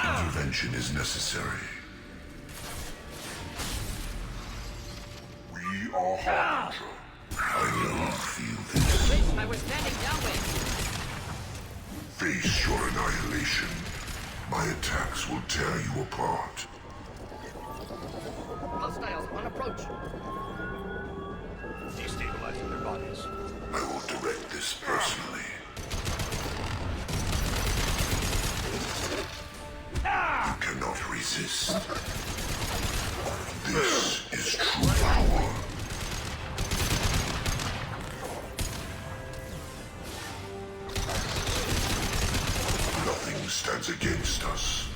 Intervention is necessary. We are Harbinger. I know you feel this. Wait, I was standing downwind. Face your annihilation. My attacks will tear you apart. Hostiles on approach. Destabilizing their bodies. I will direct this personally. You cannot resist. This is true power. Nothing stands against us.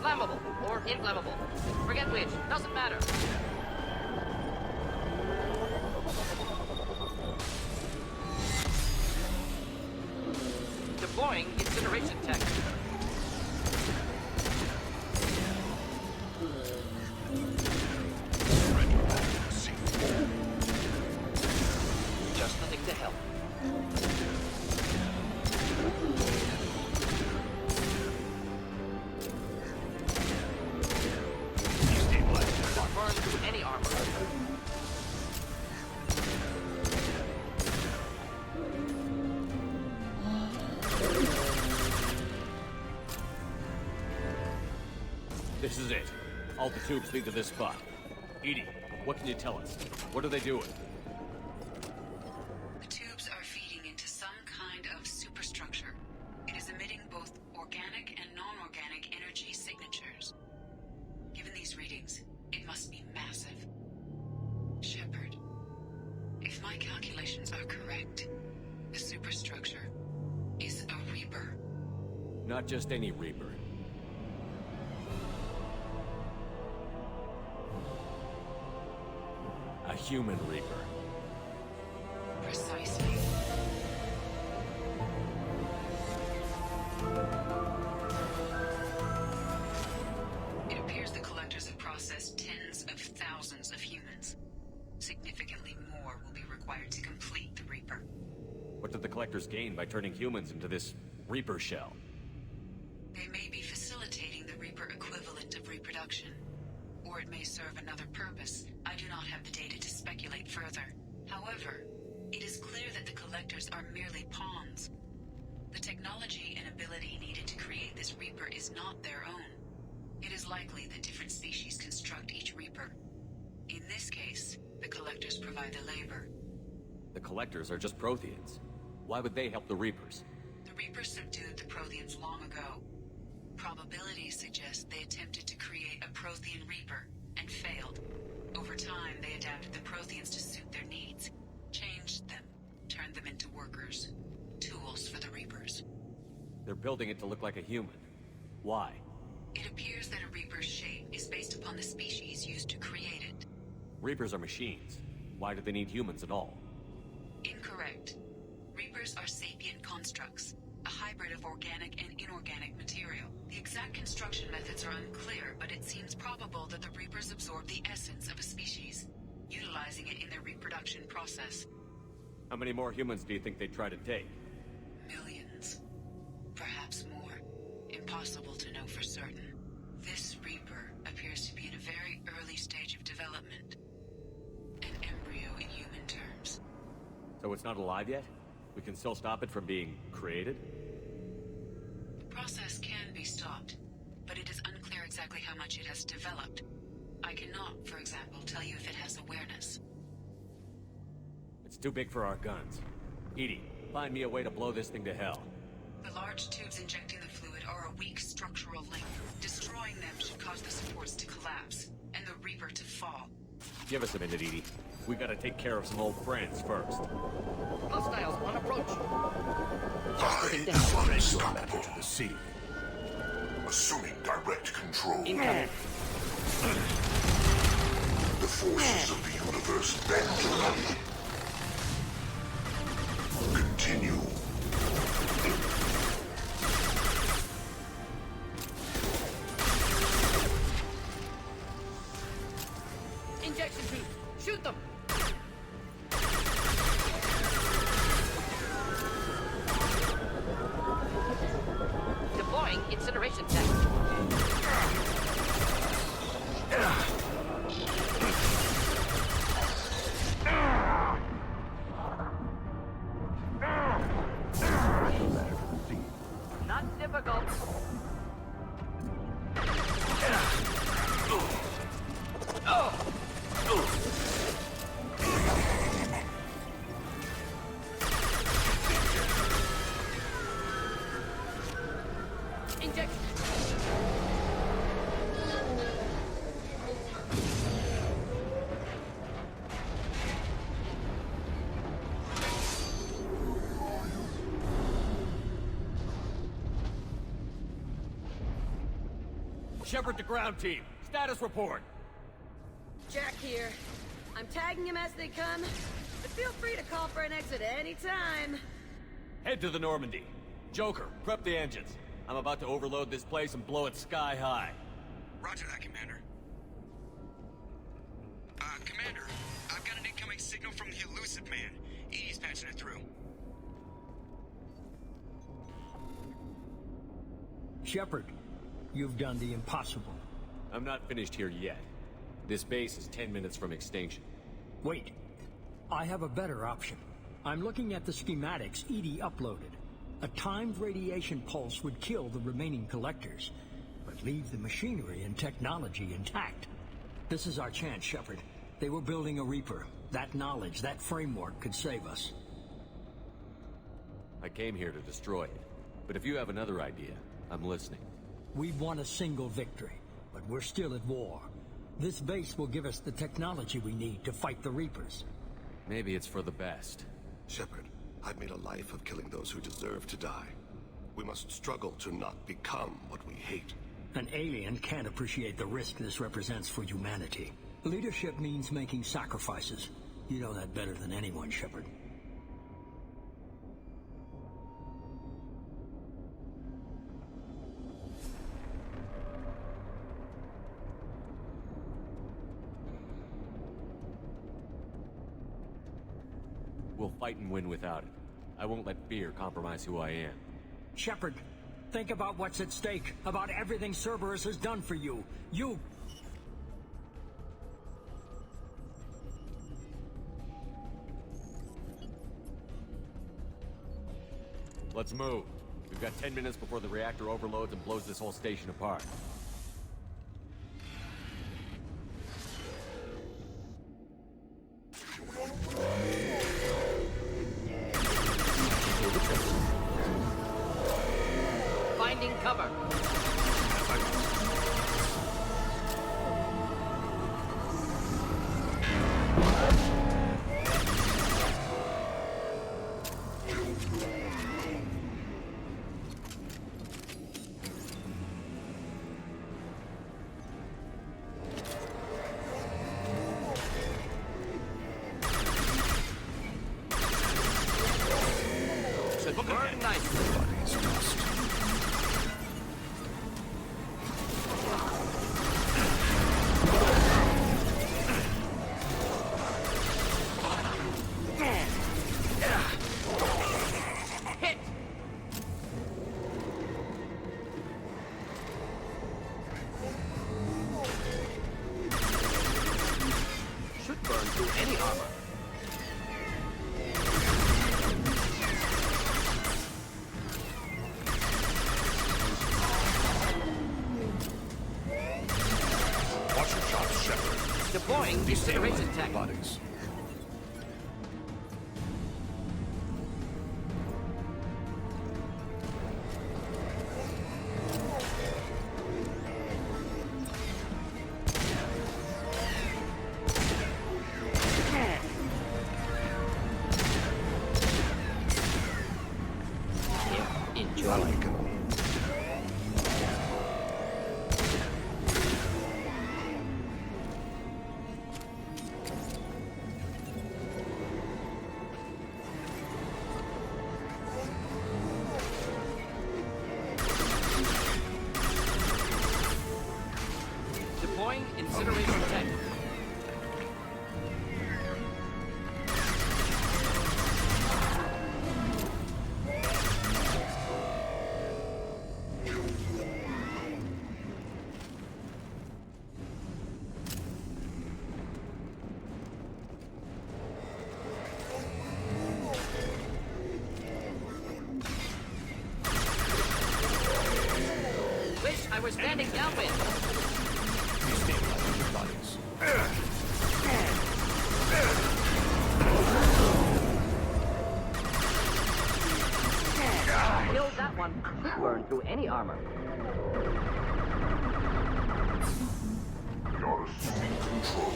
Flammable or inflammable. Forget which. Doesn't matter. Deploying incineration tech. Just nothing to help. Burn through any armor. This is it. All the tubes lead to this spot. Edie, what can you tell us? What are they doing? The tubes are feeding into some kind of superstructure. It is emitting both organic and non-organic energy signatures. Given these readings, it must be massive. Shepard, if my calculations are correct, the superstructure is a Reaper. Not just any Reaper. A human Reaper. Precisely. It appears the Collectors have processed tens of thousands of humans. Significantly more will be required to complete the Reaper. What did the Collectors gain by turning humans into this Reaper shell? They may be facilitating the Reaper equivalent of reproduction. Or it may serve another purpose. I do not have the data to speculate further. However, it is clear that the Collectors are merely pawns. The technology and ability needed to create this Reaper is not their own. It is likely that different species construct each Reaper. In this case, the Collectors provide the labor. The Collectors are just Protheans. Why would they help the Reapers? The Reapers subdued the Protheans long ago. Probabilities suggest they attempted to create a Prothean Reaper and failed. Over time, they adapted the Protheans to suit their needs, changed them, turned them into workers, tools for the Reapers. They're building it to look like a human. Why? It appears that a Reaper's shape is based upon the species used to create it. Reapers are machines. Why do they need humans at all? Incorrect. Reapers are sapient constructs, a hybrid of organic and inorganic material. The exact construction methods are unclear, but it seems probable that the Reapers absorb the essence of a species, utilizing it in their reproduction process. How many more humans do you think they'd try to take? Millions. Perhaps more. Impossible to know for certain. This Reaper appears to be in a very early stage of development. An embryo in human terms. So it's not alive yet? We can still stop it from being created? The process can be stopped, but it is unclear exactly how much it has developed. I cannot, for example, tell you if it has awareness. It's too big for our guns. Edie, find me a way to blow this thing to hell. The large tubes injecting the fluid are a weak structural link. Destroying them should cause the supports to collapse, and the Reaper to fall. Give us a minute, Edie. We gotta take care of some old friends first. Hostiles on approach. I Looking am down. unstoppable. To the sea. Assuming direct control. Incoming. The forces of the universe bend to me. Continue. Injection tubes. Shoot them. Shepard to ground team. Status report. Jack here. I'm tagging him as they come, but feel free to call for an exit anytime. Head to the Normandy. Joker, prep the engines. I'm about to overload this place and blow it sky high. Roger that, Commander. Commander, I've got an incoming signal from the elusive man. Edie's patching it through. Shepard, you've done the impossible. I'm not finished here yet. This base is 10 minutes from extinction. Wait. I have a better option. I'm looking at the schematics Edie uploaded. A timed radiation pulse would kill the remaining collectors, but leave the machinery and technology intact. This is our chance, Shepard. They were building a Reaper. That knowledge, that framework could save us. I came here to destroy it. But if you have another idea, I'm listening. We've won a single victory, but we're still at war. This base will give us the technology we need to fight the Reapers. Maybe it's for the best. Shepard, I've made a life of killing those who deserve to die. We must struggle to not become what we hate. An alien can't appreciate the risk this represents for humanity. Leadership means making sacrifices. You know that better than anyone, Shepard. We'll fight and win without it. I won't let fear compromise who I am. Shepard, think about what's at stake, about everything Cerberus has done for you. Let's move. We've got 10 minutes before the reactor overloads and blows this whole station apart. Finding cover. Burn nicely. Body's dust. Hit! Should burn through any armor. Watch your shots, Shepard. Deploying incineration tech. Bodies. Enjoy. Deploying incineration tech. Wish I was standing downwind. Destabilize your bodies. Killed that one. Could burn through any armor. You're assuming control.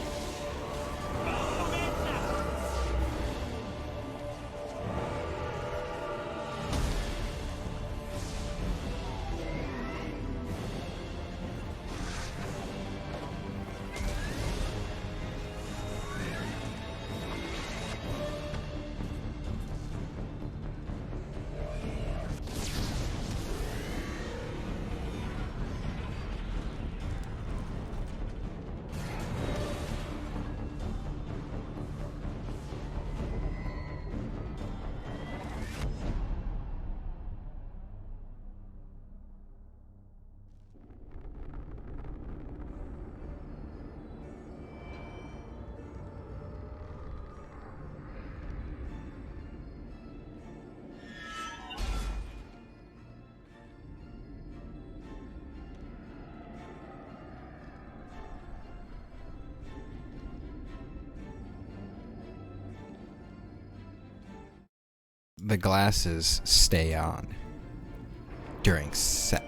the glasses stay on during set.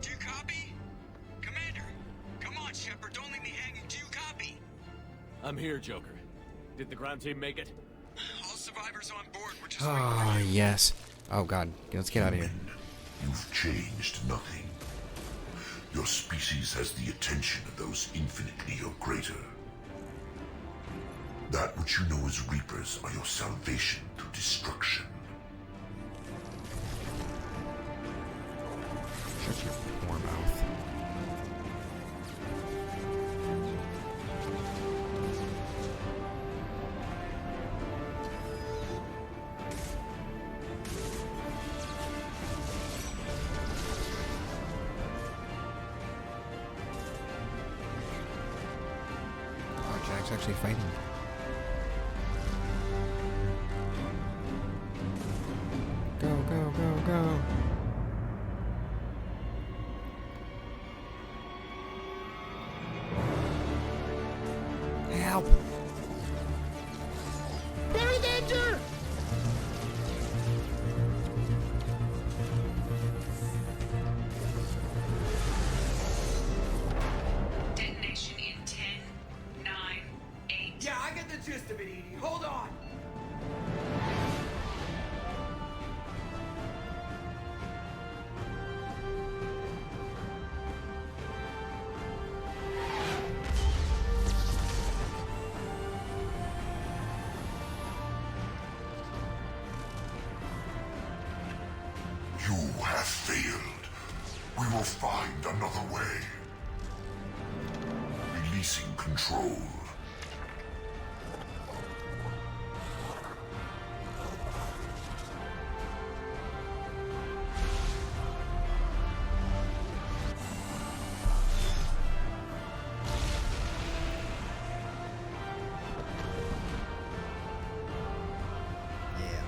Do you copy? Commander, come on, Shepard, don't leave me hanging. Do you copy? I'm here, Joker. Did the ground team make it? All survivors on board. We're just Oh, yes. Oh, God. Let's get out of here. You've changed nothing. Your species has the attention of those infinitely or greater. That which you know as Reapers are your salvation through destruction. Shut your poor mouth. Oh, Jack's actually fighting. Go, go, go, go. Help! Very danger! Detonation in 10, 9, 8. Yeah, I get the gist of it, Edie. Hold on. You have failed. We will find another way. Releasing control. Yeah.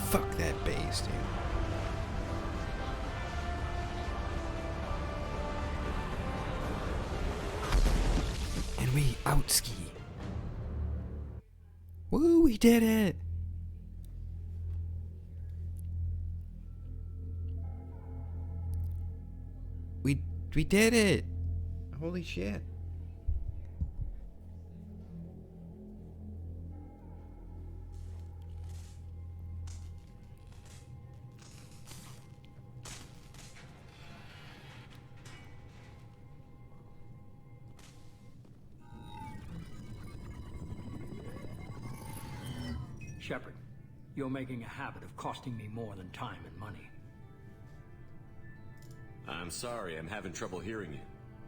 Fuck that base, dude. And we outski. Woo, we did it! We did it! Holy shit. Shepard, you're making a habit of costing me more than time and money. I'm sorry, I'm having trouble hearing you.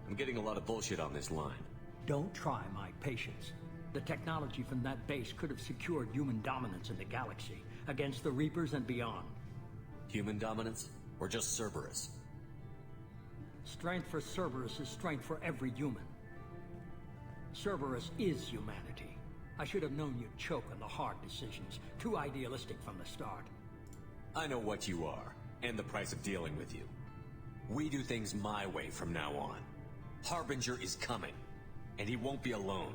I'm getting a lot of bullshit on this line. Don't try my patience. The technology from that base could have secured human dominance in the galaxy against the Reapers and beyond. Human dominance? Or just Cerberus? Strength for Cerberus is strength for every human. Cerberus is humanity. I should have known you'd choke on the hard decisions. Too idealistic from the start. I know what you are, and the price of dealing with you. We do things my way from now on. Harbinger is coming, and he won't be alone.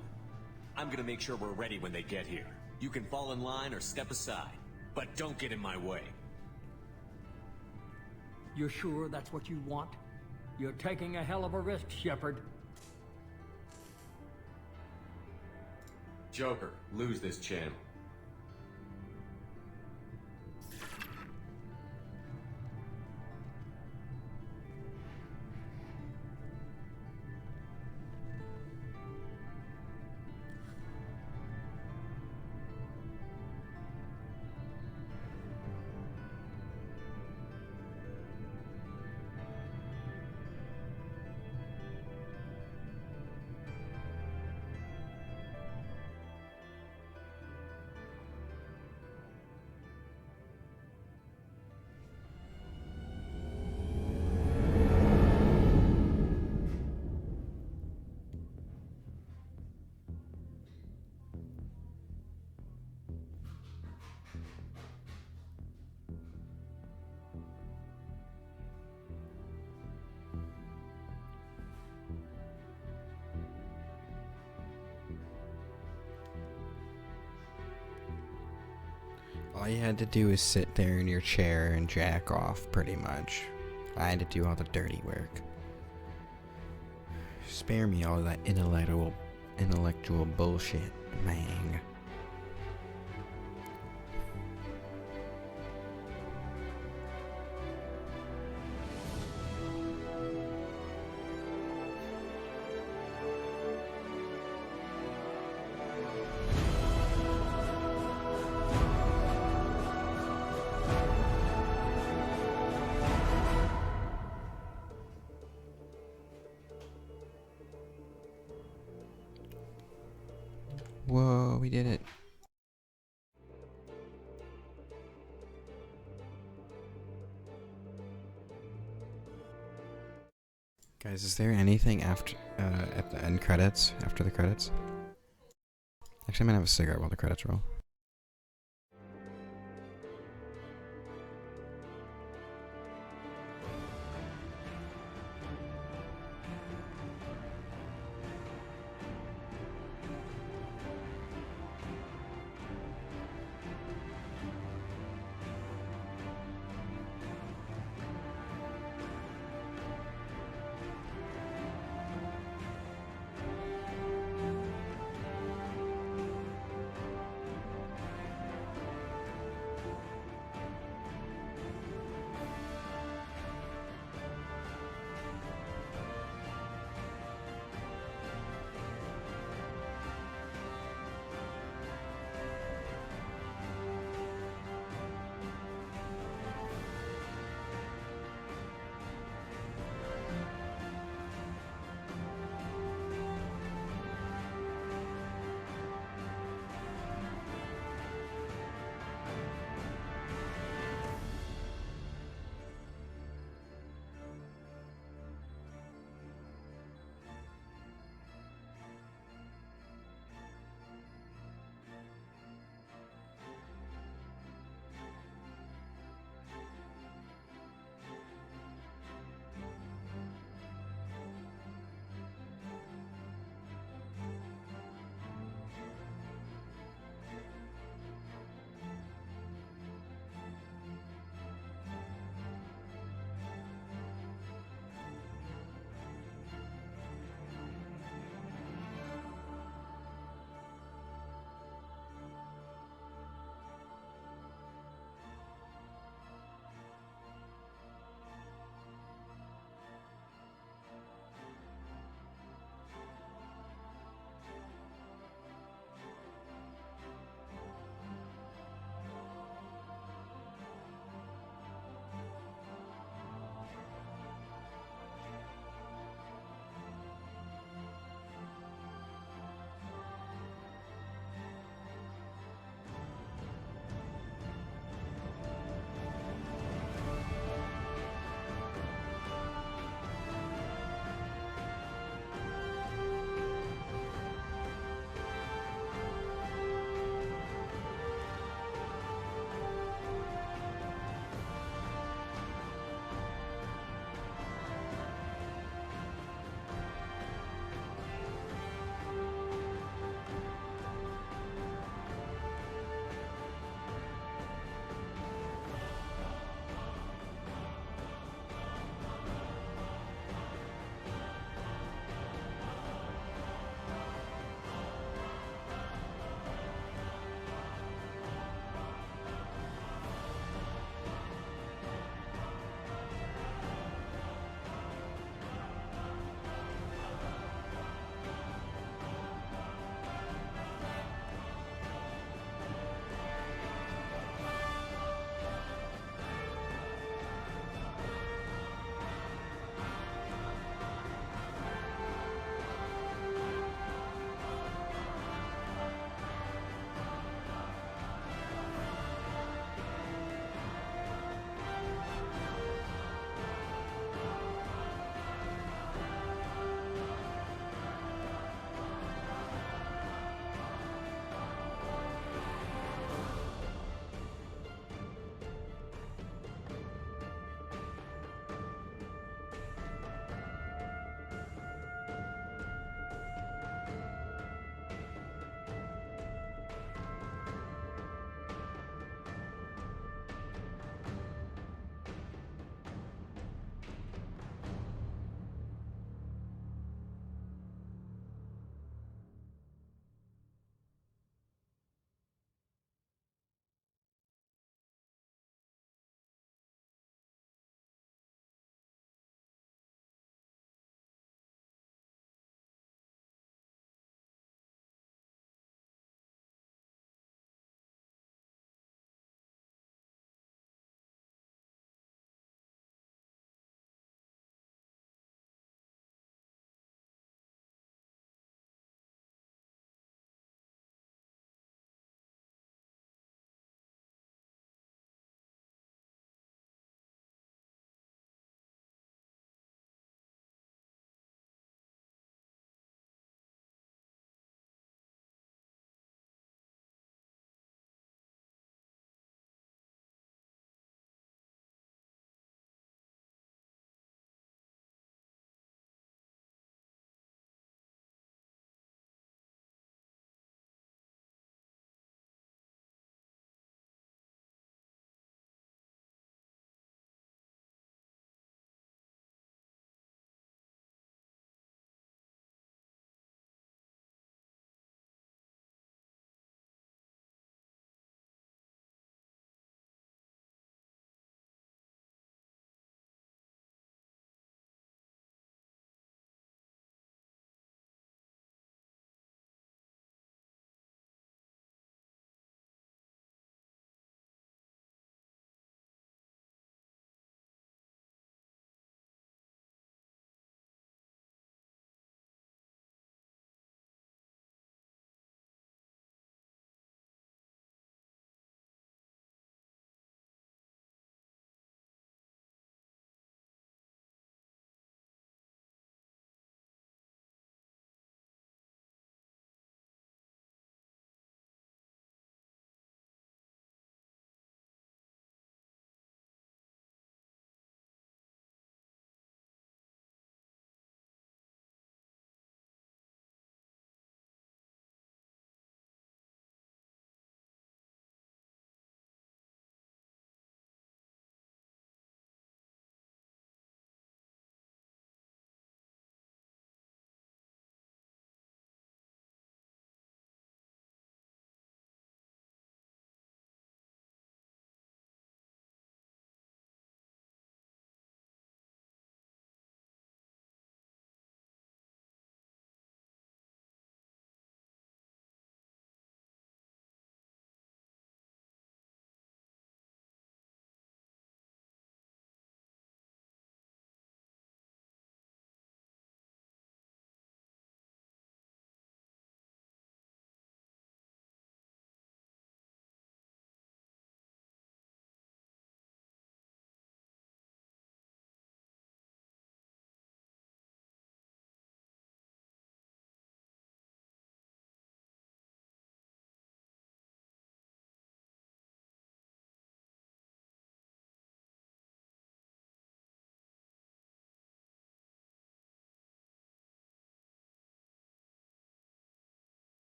I'm gonna make sure we're ready when they get here. You can fall in line or step aside, but don't get in my way. You're sure that's what you want? You're taking a hell of a risk, Shepard. Joker, lose this channel. All you had to do is sit there in your chair and jack off, pretty much. I had to do all the dirty work. Spare me all that intellectual bullshit, man. Whoa, we did it. Guys, is there anything after at the end credits, after the credits? Actually, I'm gonna have a cigarette while the credits roll.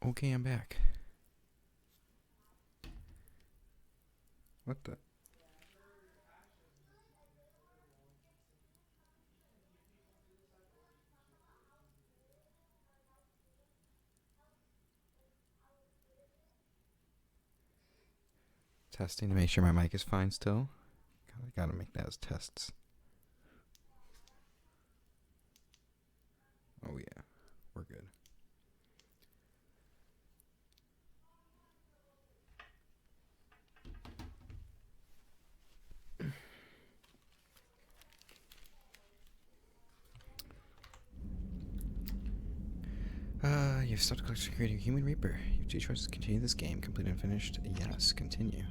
Okay, I'm back. What the? Testing to make sure my mic is fine still. Gotta make that as tests. Oh yeah, we're good. You've stopped creating a human reaper. You have two choices: continue this game, complete and finished. Yes, continue.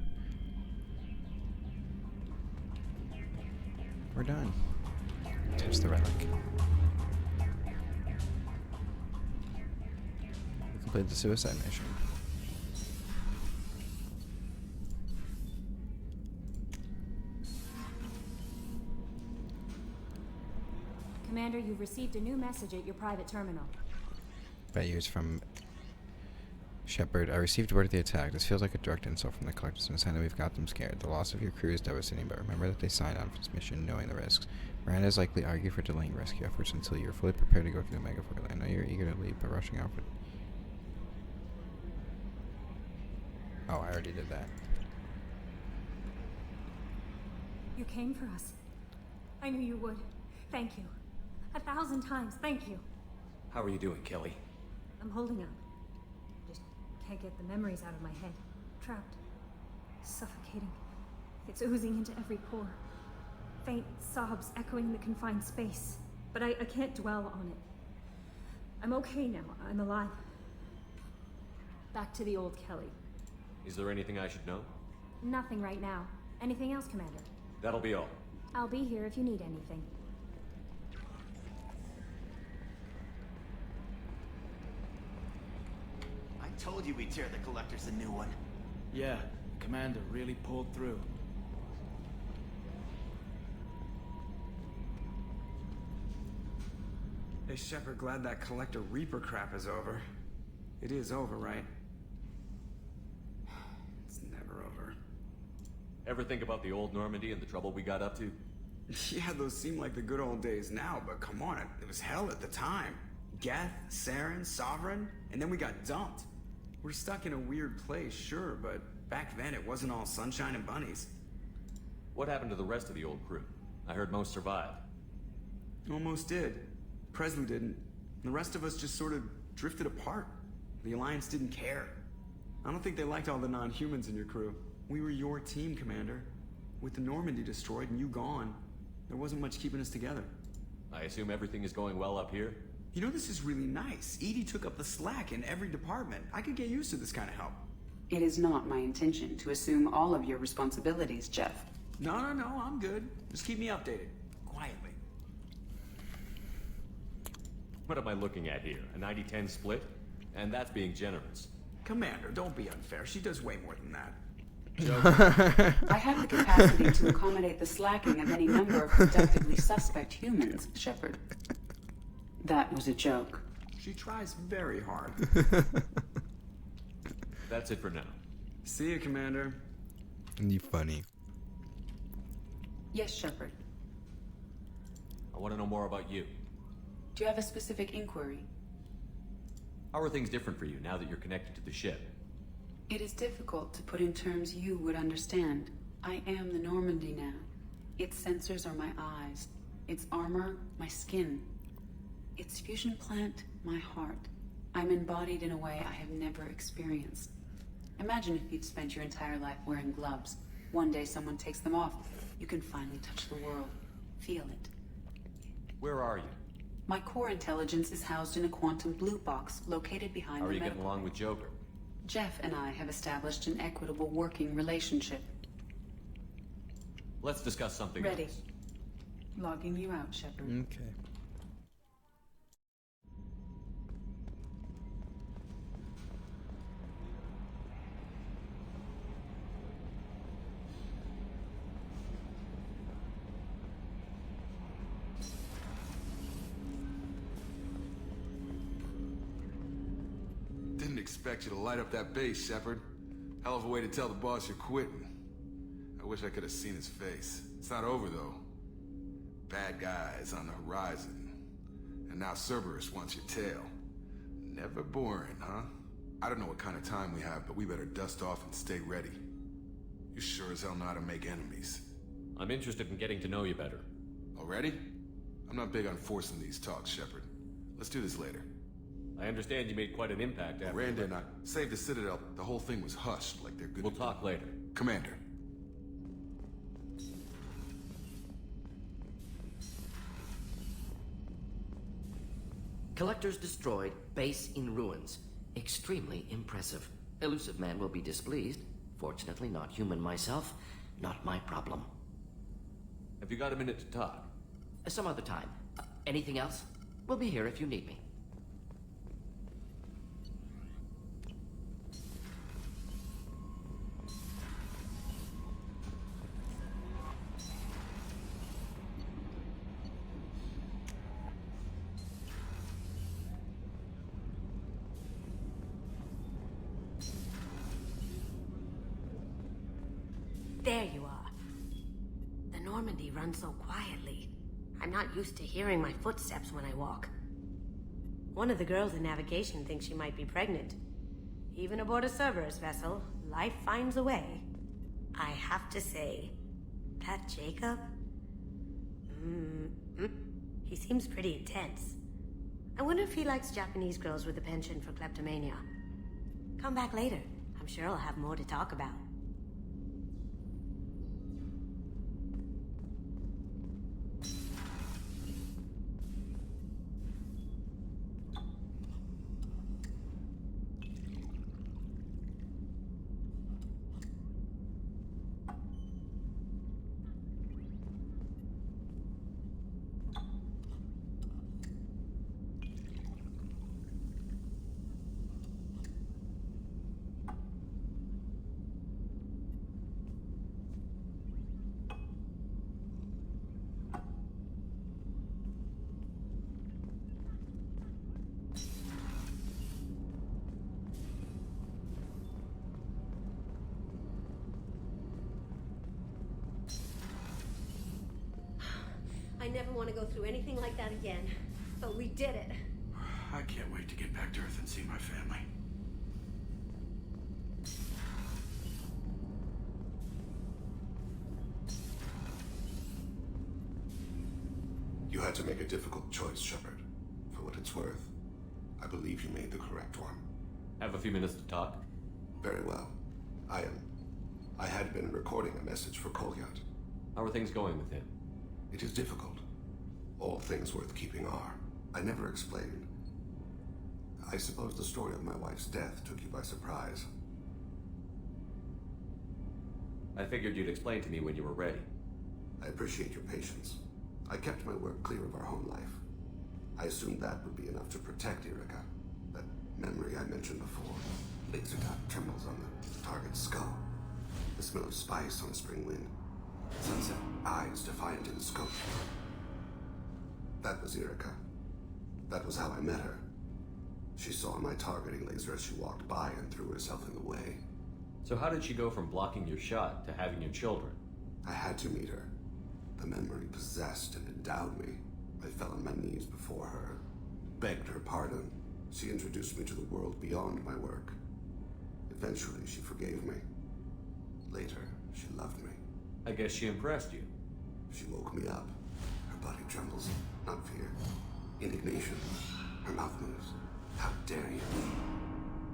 We're done. Touch the relic. We completed the suicide mission. Commander, you've received a new message at your private terminal. Bet you it's from Shepard. I received word of the attack. This feels like a direct insult from the collectors, and a sign that we've got them scared. The loss of your crew is devastating, but remember that they signed on for this mission knowing the risks. Miranda is likely argue for delaying rescue efforts until you're fully prepared to go through the megafoil. I know you're eager to leave, but rushing off would... Oh, I already did that. You came for us. I knew you would. Thank you. 1,000 times, thank you. How are you doing, Kelly? I'm holding up. Just can't get the memories out of my head. Trapped. Suffocating. It's oozing into every pore. Faint sobs echoing the confined space. But I can't dwell on it. I'm okay now. I'm alive. Back to the old Kelly. Is there anything I should know? Nothing right now. Anything else, Commander? That'll be all. I'll be here if you need anything. I told you we'd tear the Collectors a new one. Yeah, Commander really pulled through. Hey, Shepard, glad that Collector Reaper crap is over. It is over, right? It's never over. Ever think about the old Normandy and the trouble we got up to? Yeah, those seem like the good old days now, but come on, it was hell at the time. Geth, Saren, Sovereign, and then we got dumped. We're stuck in a weird place, sure, but back then it wasn't all sunshine and bunnies. What happened to the rest of the old crew? I heard most survived. Almost did. Presley didn't. The rest of us just sort of drifted apart. The Alliance didn't care. I don't think they liked all the non-humans in your crew. We were your team, Commander. With the Normandy destroyed and you gone, there wasn't much keeping us together. I assume everything is going well up here? You know, this is really nice. Edie took up the slack in every department. I could get used to this kind of help. It is not my intention to assume all of your responsibilities, Jeff. No, I'm good. Just keep me updated. Quietly. What am I looking at here? A 90-10 split? And that's being generous. Commander, don't be unfair. She does way more than that. I have the capacity to accommodate the slacking of any number of productively suspect humans, Shepard. That was a joke. She tries very hard. That's it for now. See you, Commander. You funny. Yes, Shepard. I want to know more about you. Do you have a specific inquiry? How are things different for you now that you're connected to the ship? It is difficult to put in terms you would understand. I am the Normandy now. Its sensors are my eyes. Its armor, my skin. Its fusion plant, my heart. I'm embodied in a way I have never experienced. Imagine if you'd spent your entire life wearing gloves. One day someone takes them off. You can finally touch the world. Feel it. Where are you? My core intelligence is housed in a quantum blue box located behind How the are you medical getting along with Joker? Jeff and I have established an equitable working relationship. Let's discuss something Ready. else. Logging you out, Shepard. Okay. Didn't Didn't expect you to light up that base, Shepard. Hell of a way to tell the boss you're quitting. I wish I could have seen his face. It's not over, though. Bad guys on the horizon. And now Cerberus wants your tail. Never boring, huh? I don't know what kind of time we have, but we better dust off and stay ready. You sure as hell know how to make enemies. I'm interested in getting to know you better. Already? I'm not big on forcing these talks, Shepard. Let's do this later. I understand you made quite an impact after... Randa and I saved the Citadel. The whole thing was hushed like they're good. We'll talk later. Commander. Collectors destroyed, base in ruins. Extremely impressive. Elusive man will be displeased. Fortunately, not human myself. Not my problem. Have you got a minute to talk? Some other time. Anything else? We'll be here if you need me. There you are. The Normandy runs so quietly. I'm not used to hearing my footsteps when I walk. One of the girls in navigation thinks she might be pregnant. Even aboard a Cerberus vessel, life finds a way. I have to say, that Jacob? He seems pretty intense. I wonder if he likes Japanese girls with a penchant for kleptomania. Come back later. I'm sure I'll have more to talk about. I never want to go through anything like that again. But we did it. I can't wait to get back to Earth and see my family. You had to make a difficult choice, Shepard. For what it's worth, I believe you made the correct one. Have a few minutes to talk? Very well. I had been recording a message for Kolyat. How are things going with him? It is difficult. All things worth keeping are. I never explained. I suppose the story of my wife's death took you by surprise. I figured you'd explain to me when you were ready. I appreciate your patience. I kept my work clear of our home life. I assumed that would be enough to protect Erica. That memory I mentioned before. Laser dot trembles on the target's skull. The smell of spice on a spring wind. Sunset eyes defiant in the scope. That was Erica. That was how I met her. She saw my targeting laser as she walked by and threw herself in the way. So how did she go from blocking your shot to having your children? I had to meet her. The memory possessed and endowed me. I fell on my knees before her, begged her pardon. She introduced me to the world beyond my work. Eventually, she forgave me. Later, she loved me. I guess she impressed you. She woke me up. Her body trembles. Not fear. Indignation. Her mouth moves. How dare you?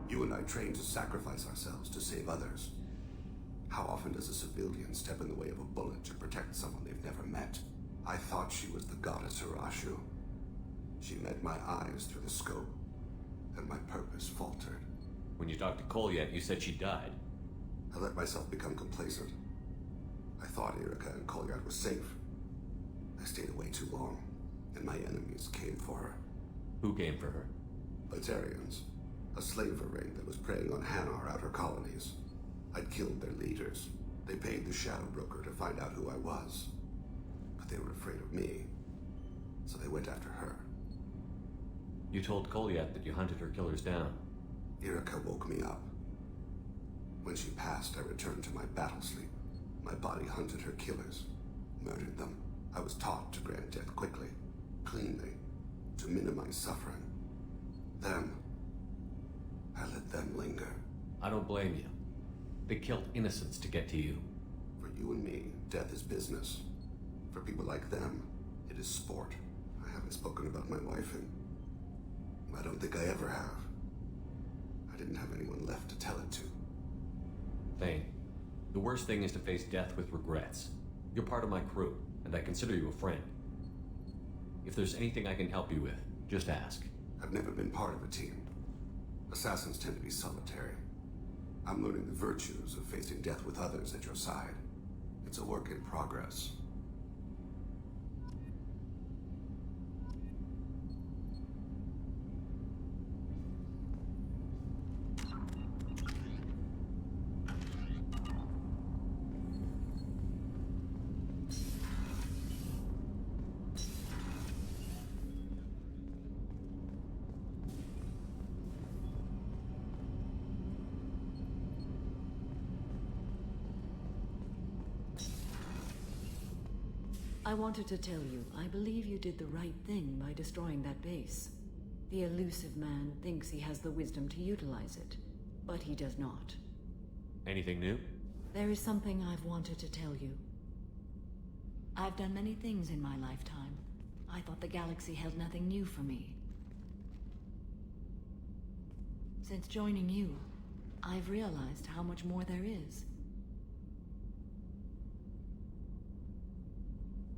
You and I trained to sacrifice ourselves to save others. How often does a civilian step in the way of a bullet to protect someone they've never met? I thought she was the goddess Hirashu. She met my eyes through the scope, and my purpose faltered. When you talked to Kolyat, you said she died. I let myself become complacent. I thought Erica and Kolyat were safe. I stayed away too long, and my enemies came for her. Who came for her? Batarians. A slaver ring that was preying on Hanar outer colonies. I'd killed their leaders. They paid the Shadow Broker to find out who I was. But they were afraid of me, so they went after her. You told Kolyat that you hunted her killers down. Erica woke me up. When she passed, I returned to my battle sleep. My body hunted her killers, murdered them. I was taught to grant death quickly, cleanly, to minimize suffering. Then, I let them linger. I don't blame you. They killed innocents to get to you. For you and me, death is business. For people like them, it is sport. I haven't spoken about my wife, and I don't think I ever have. I didn't have anyone left to tell it to. Thane, the worst thing is to face death with regrets. You're part of my crew, and I consider you a friend. If there's anything I can help you with, just ask. I've never been part of a team. Assassins tend to be solitary. I'm learning the virtues of facing death with others at your side. It's a work in progress. I wanted to tell you, I believe you did the right thing by destroying that base. The elusive man thinks he has the wisdom to utilize it, but he does not. Anything new? There is something I've wanted to tell you. I've done many things in my lifetime. I thought the galaxy held nothing new for me. Since joining you, I've realized how much more there is.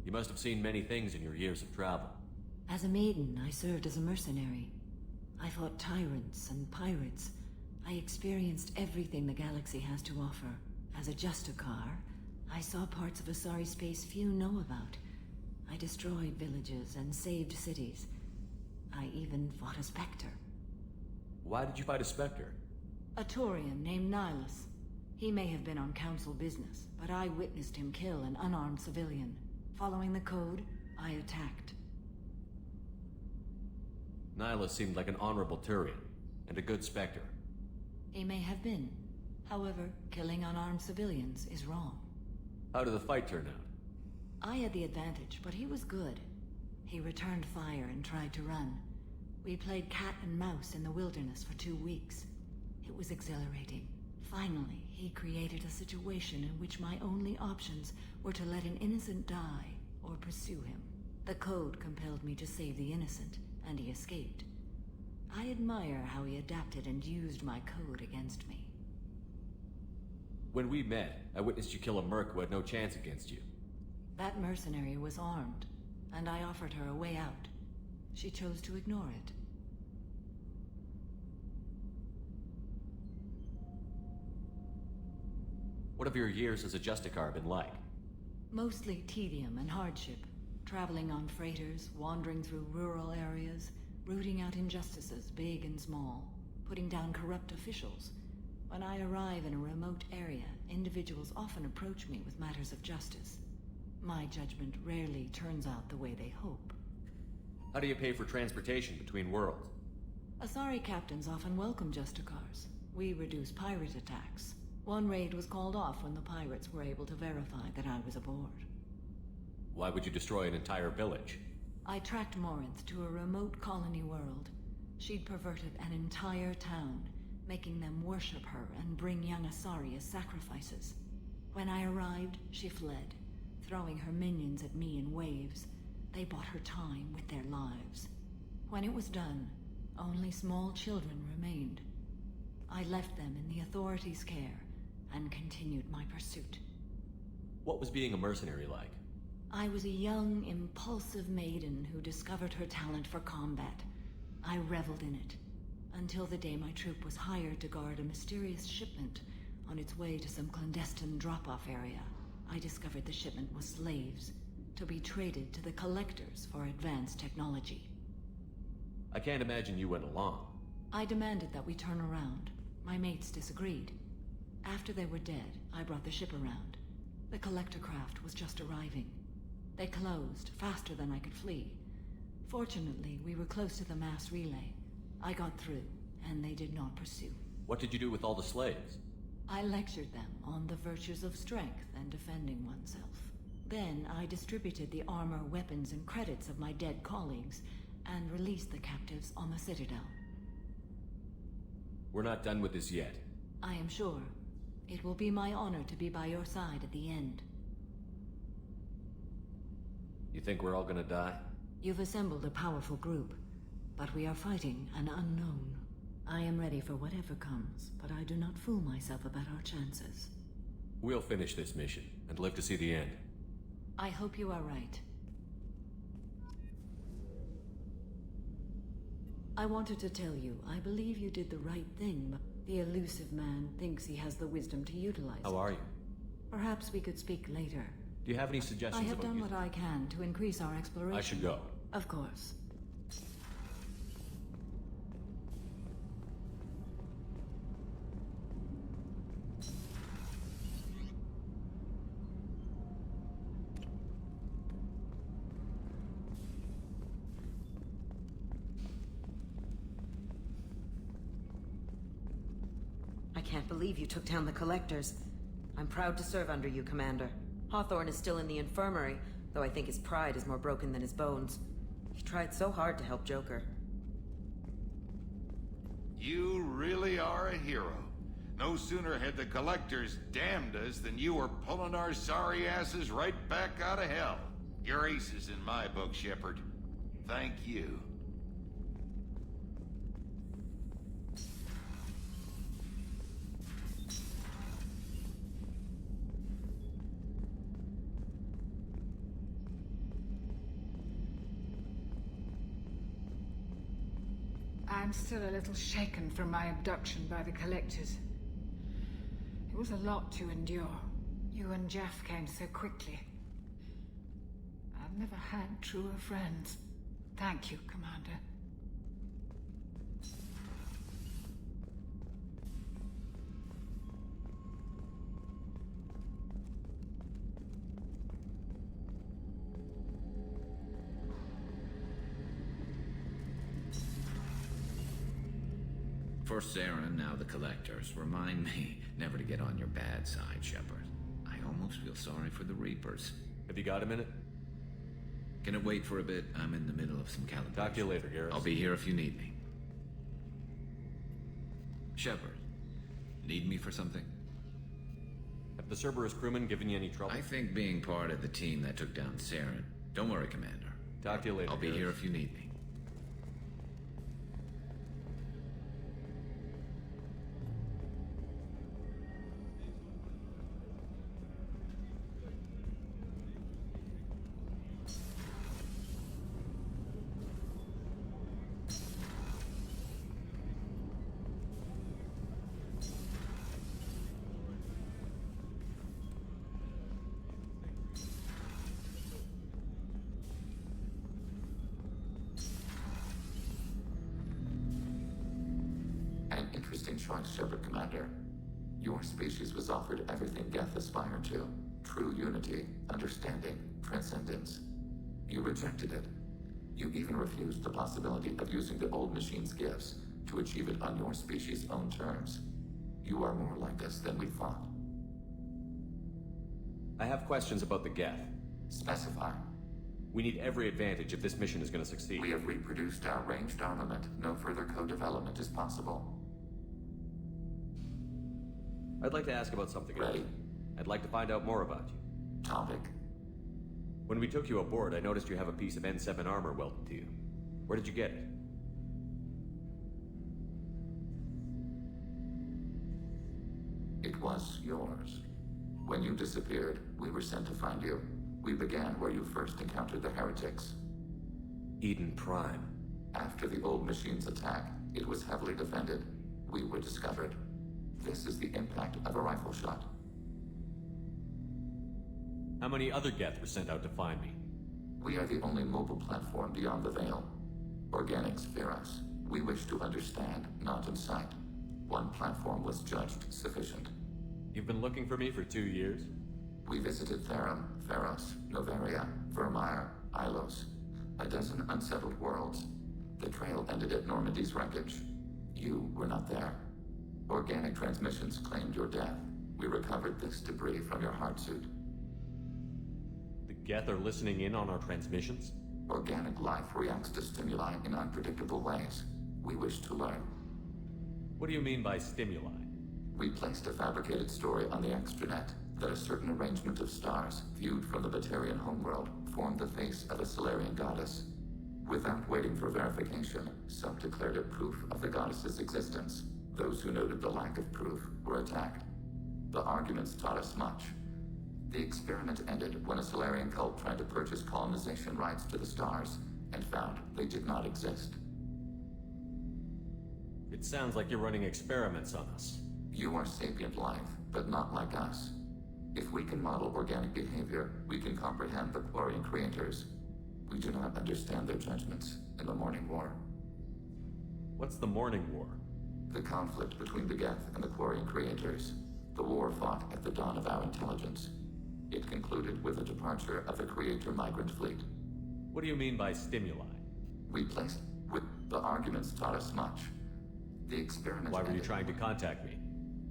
You must have seen many things in your years of travel. As a maiden, I served as a mercenary. I fought tyrants and pirates. I experienced everything the galaxy has to offer. As a Justicar, I saw parts of Asari space few know about. I destroyed villages and saved cities. I even fought a Spectre. Why did you fight a Spectre? A Turian named Nihilus. He may have been on Council business, but I witnessed him kill an unarmed civilian. Following the code, I attacked. Nihilus seemed like an honorable Turian, and a good Spectre. He may have been. However, killing unarmed civilians is wrong. How did the fight turn out? I had the advantage, but he was good. He returned fire and tried to run. We played cat and mouse in the wilderness for 2 weeks. It was exhilarating. Finally, he created a situation in which my only options were to let an innocent die or pursue him. The code compelled me to save the innocent, and he escaped. I admire how he adapted and used my code against me. When we met, I witnessed you kill a merc who had no chance against you. That mercenary was armed, and I offered her a way out. She chose to ignore it. What have your years as a Justicar been like? Mostly tedium and hardship. Traveling on freighters, wandering through rural areas, rooting out injustices, big and small, putting down corrupt officials. When I arrive in a remote area, individuals often approach me with matters of justice. My judgment rarely turns out the way they hope. How do you pay for transportation between worlds? Asari captains often welcome Justicars. We reduce pirate attacks. One raid was called off when the pirates were able to verify that I was aboard. Why would you destroy an entire village? I tracked Morinth to a remote colony world. She'd perverted an entire town, making them worship her and bring young Asari as sacrifices. When I arrived, she fled, throwing her minions at me in waves. They bought her time with their lives. When it was done, only small children remained. I left them in the authorities' care and continued my pursuit. What was being a mercenary like? I was a young, impulsive maiden who discovered her talent for combat. I reveled in it, until the day my troop was hired to guard a mysterious shipment on its way to some clandestine drop-off area. I discovered the shipment was slaves, to be traded to the Collectors for advanced technology. I can't imagine you went along. I demanded that we turn around. My mates disagreed. After they were dead, I brought the ship around. The collector craft was just arriving. They closed faster than I could flee. Fortunately, we were close to the mass relay. I got through, and they did not pursue. What did you do with all the slaves? I lectured them on the virtues of strength and defending oneself. Then I distributed the armor, weapons, and credits of my dead colleagues, and released the captives on the Citadel. We're not done with this yet. I am sure. It will be my honor to be by your side at the end. You think we're all gonna die? You've assembled a powerful group, but we are fighting an unknown. I am ready for whatever comes, but I do not fool myself about our chances. We'll finish this mission, and live to see the end. I hope you are right. I wanted to tell you, I believe you did the right thing, but the elusive man thinks he has the wisdom to utilize it. How are you? Perhaps we could speak later. Do you have any suggestions? I have done using... what I can to increase our exploration. I should go. Of course. I can't believe you took down the Collectors. I'm proud to serve under you, Commander. Hawthorne is still in the infirmary, though I think his pride is more broken than his bones. He tried so hard to help Joker. You really are a hero. No sooner had the Collectors damned us than you were pulling our sorry asses right back out of hell. You're aces in my book, Shepard. Thank you. I'm still a little shaken from my abduction by the Collectors. It was a lot to endure. You and Jeff came so quickly. I've never had truer friends. Thank you, Commander. First Saren, now the Collectors. Remind me never to get on your bad side, Shepard. I almost feel sorry for the Reapers. Have you got a minute? Can it wait for a bit? I'm in the middle of some calibration. Talk to you later, Garrus. I'll be here if you need me. Shepard, need me for something? Have the Cerberus crewmen given you any trouble? I think being part of the team that took down Saren. Don't worry, Commander. Talk to you later, I'll be Garrus. here if you need me. An interesting choice, Shepard, Commander. Your species was offered everything Geth aspired to. True unity, understanding, transcendence. You rejected it. You even refused the possibility of using the old machine's gifts to achieve it on your species' own terms. You are more like us than we thought. I have questions about the Geth. Specify. We need every advantage if this mission is going to succeed. We have reproduced our ranged armament. No further co-development is possible. I'd like to ask about something else. Ready? I'd like to find out more about you. Topic. When we took you aboard, I noticed you have a piece of N7 armor welded to you. Where did you get it? It was yours. When you disappeared, we were sent to find you. We began where you first encountered the heretics. Eden Prime. After the old machine's attack, it was heavily defended. We were discovered. This is the impact of a rifle shot. How many other Geth were sent out to find me? We are the only mobile platform beyond the Veil. Organics fear us. We wish to understand, not incite. One platform was judged sufficient. You've been looking for me for 2 years? We visited Therum, Theros, Noveria, Vermeer, Ilos. A dozen unsettled worlds. The trail ended at Normandy's wreckage. You were not there. Organic transmissions claimed your death. We recovered this debris from your heart suit. The Geth are listening in on our transmissions? Organic life reacts to stimuli in unpredictable ways. We wish to learn. What do you mean by stimuli? We placed a fabricated story on the extranet that a certain arrangement of stars, viewed from the Batarian homeworld, formed the face of a Solarian goddess. Without waiting for verification, some declared it proof of the goddess's existence. Those who noted the lack of proof were attacked. The arguments taught us much. The experiment ended when a Solarian cult tried to purchase colonization rights to the stars and found they did not exist. It sounds like you're running experiments on us. You are sapient life, but not like us. If we can model organic behavior, we can comprehend the Quarian creators. We do not understand their judgments in the Morning War. What's the Morning War? The conflict between the Geth and the Quarian creators. The war fought at the dawn of our intelligence. It concluded with the departure of the Creator migrant fleet. What do you mean by stimuli? We placed with the arguments taught us much. The experiment. Why were you trying to contact me?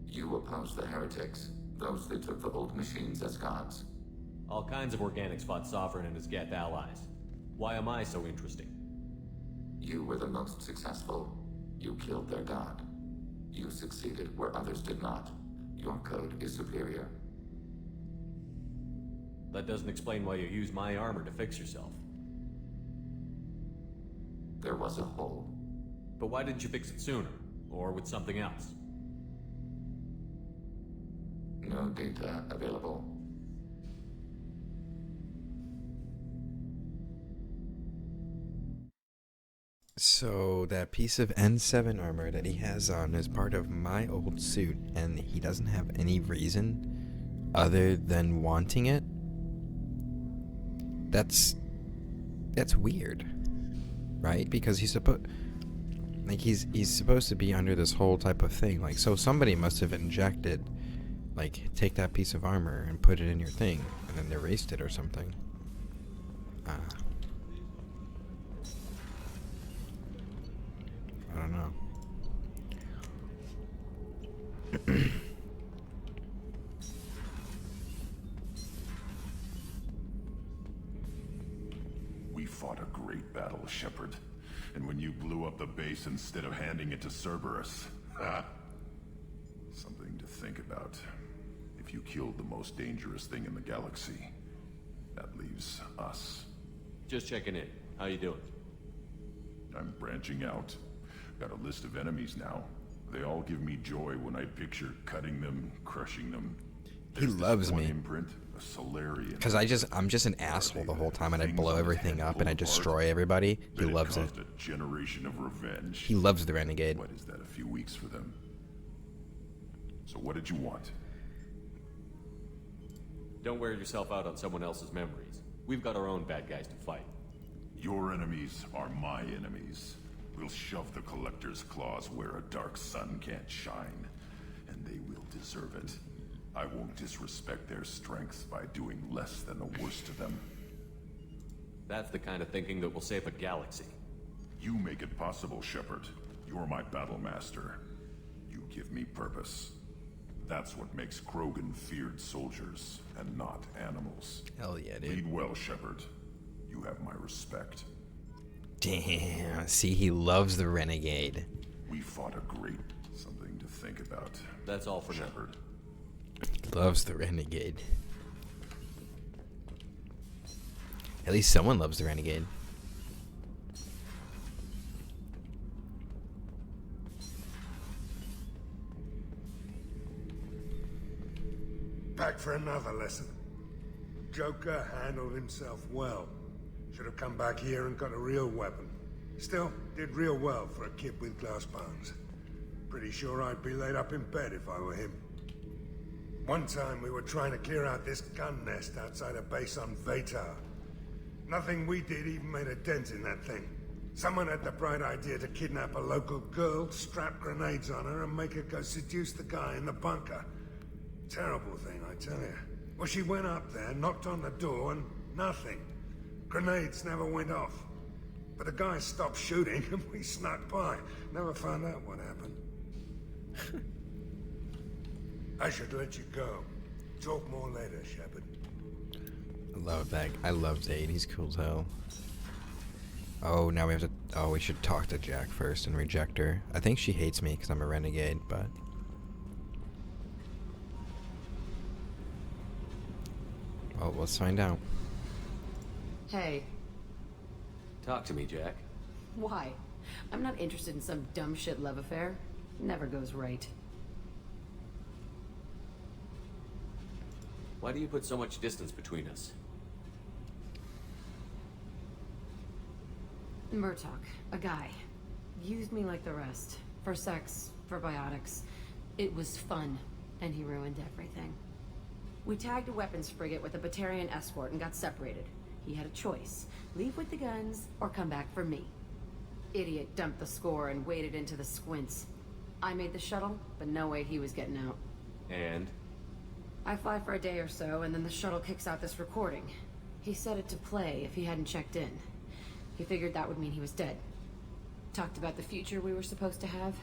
You opposed the heretics, those that took the old machines as gods. All kinds of organics fought Sovereign and his Geth allies. Why am I so interesting? You were the most successful. You killed their god. You succeeded where others did not. Your code is superior. That doesn't explain why you use my armor to fix yourself. There was a hole. But why didn't you fix it sooner? Or with something else? No data available. So that piece of N7 armor that he has on is part of my old suit, and he doesn't have any reason other than wanting it. That's weird, right? Because he's supposed to be under this whole type of thing. Like, so somebody must have injected, like, take that piece of armor and put it in your thing, and then erased it or something. I don't know. We fought a great battle, Shepard. And when you blew up the base instead of handing it to Cerberus, something to think about. If you killed the most dangerous thing in the galaxy, that leaves us. Just checking in. How you doing? I'm branching out. Got a list of enemies now. They all give me joy when I picture cutting them, crushing them. He loves me. Imprint, a Solarian. Because I'm just an asshole the whole time, and I blow everything up and I destroy everybody. He loves it. A generation of revenge. He loves the Renegade. What is that? A few weeks for them. So what did you want? Don't wear yourself out on someone else's memories. We've got our own bad guys to fight. Your enemies are my enemies. We'll shove the Collector's claws where a dark sun can't shine, and they will deserve it. I won't disrespect their strengths by doing less than the worst to them. That's the kind of thinking that will save a galaxy. You make it possible, Shepard. You're my battle master. You give me purpose. That's what makes Krogan feared soldiers, and not animals. Hell yeah, dude. Lead well, Shepard. You have my respect. Damn, see, he loves the Renegade. We fought a great something to think about. That's all for Shepard. He loves the Renegade. At least someone loves the Renegade. Back for another lesson. Joker handled himself well. Should have come back here and got a real weapon. Still, did real well for a kid with glass bones. Pretty sure I'd be laid up in bed if I were him. One time we were trying to clear out this gun nest outside a base on Vatar. Nothing we did even made a dent in that thing. Someone had the bright idea to kidnap a local girl, strap grenades on her, and make her go seduce the guy in the bunker. Terrible thing, I tell you. Well, she went up there, knocked on the door, and nothing. Grenades never went off. But the guys stopped shooting and we snuck by. Never found out what happened. I should let you go. Talk more later, Shepard. I love that. I love Zaid. He's cool as hell. Oh, now we have to... Oh, we should talk to Jack first and reject her. I think she hates me because I'm a renegade, but... Well, let's find out. Hey. Talk to me, Jack. Why? I'm not interested in some dumb shit love affair. Never goes right. Why do you put so much distance between us? Murtaugh, a guy, used me like the rest. For sex, for biotics. It was fun, and he ruined everything. We tagged a weapons frigate with a Batarian escort and got separated. He had a choice. Leave with the guns, or come back for me. Idiot dumped the score and waded into the squints. I made the shuttle, but no way he was getting out. And? I fly for a day or so, and then the shuttle kicks out this recording. He set it to play if he hadn't checked in. He figured that would mean he was dead. Talked about the future we were supposed to have.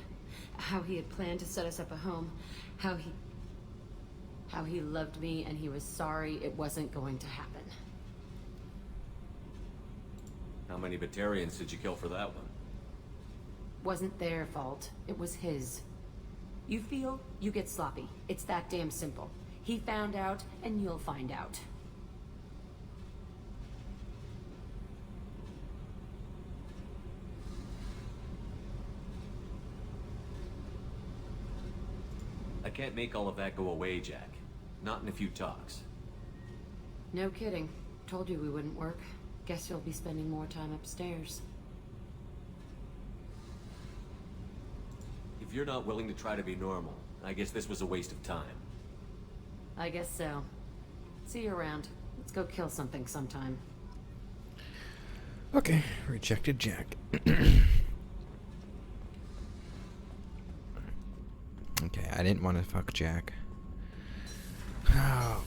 How he had planned to set us up a home. How he loved me and he was sorry it wasn't going to happen. How many Batarians did you kill for that one? Wasn't their fault. It was his. You feel, you get sloppy. It's that damn simple. He found out, and you'll find out. I can't make all of that go away, Jack. Not in a few talks. No kidding. Told you we wouldn't work. Guess you'll be spending more time upstairs. If you're not willing to try to be normal, I guess this was a waste of time. I guess so. See you around. Let's go kill something sometime. Okay, rejected Jack. Okay, I didn't want to fuck Jack. Oh.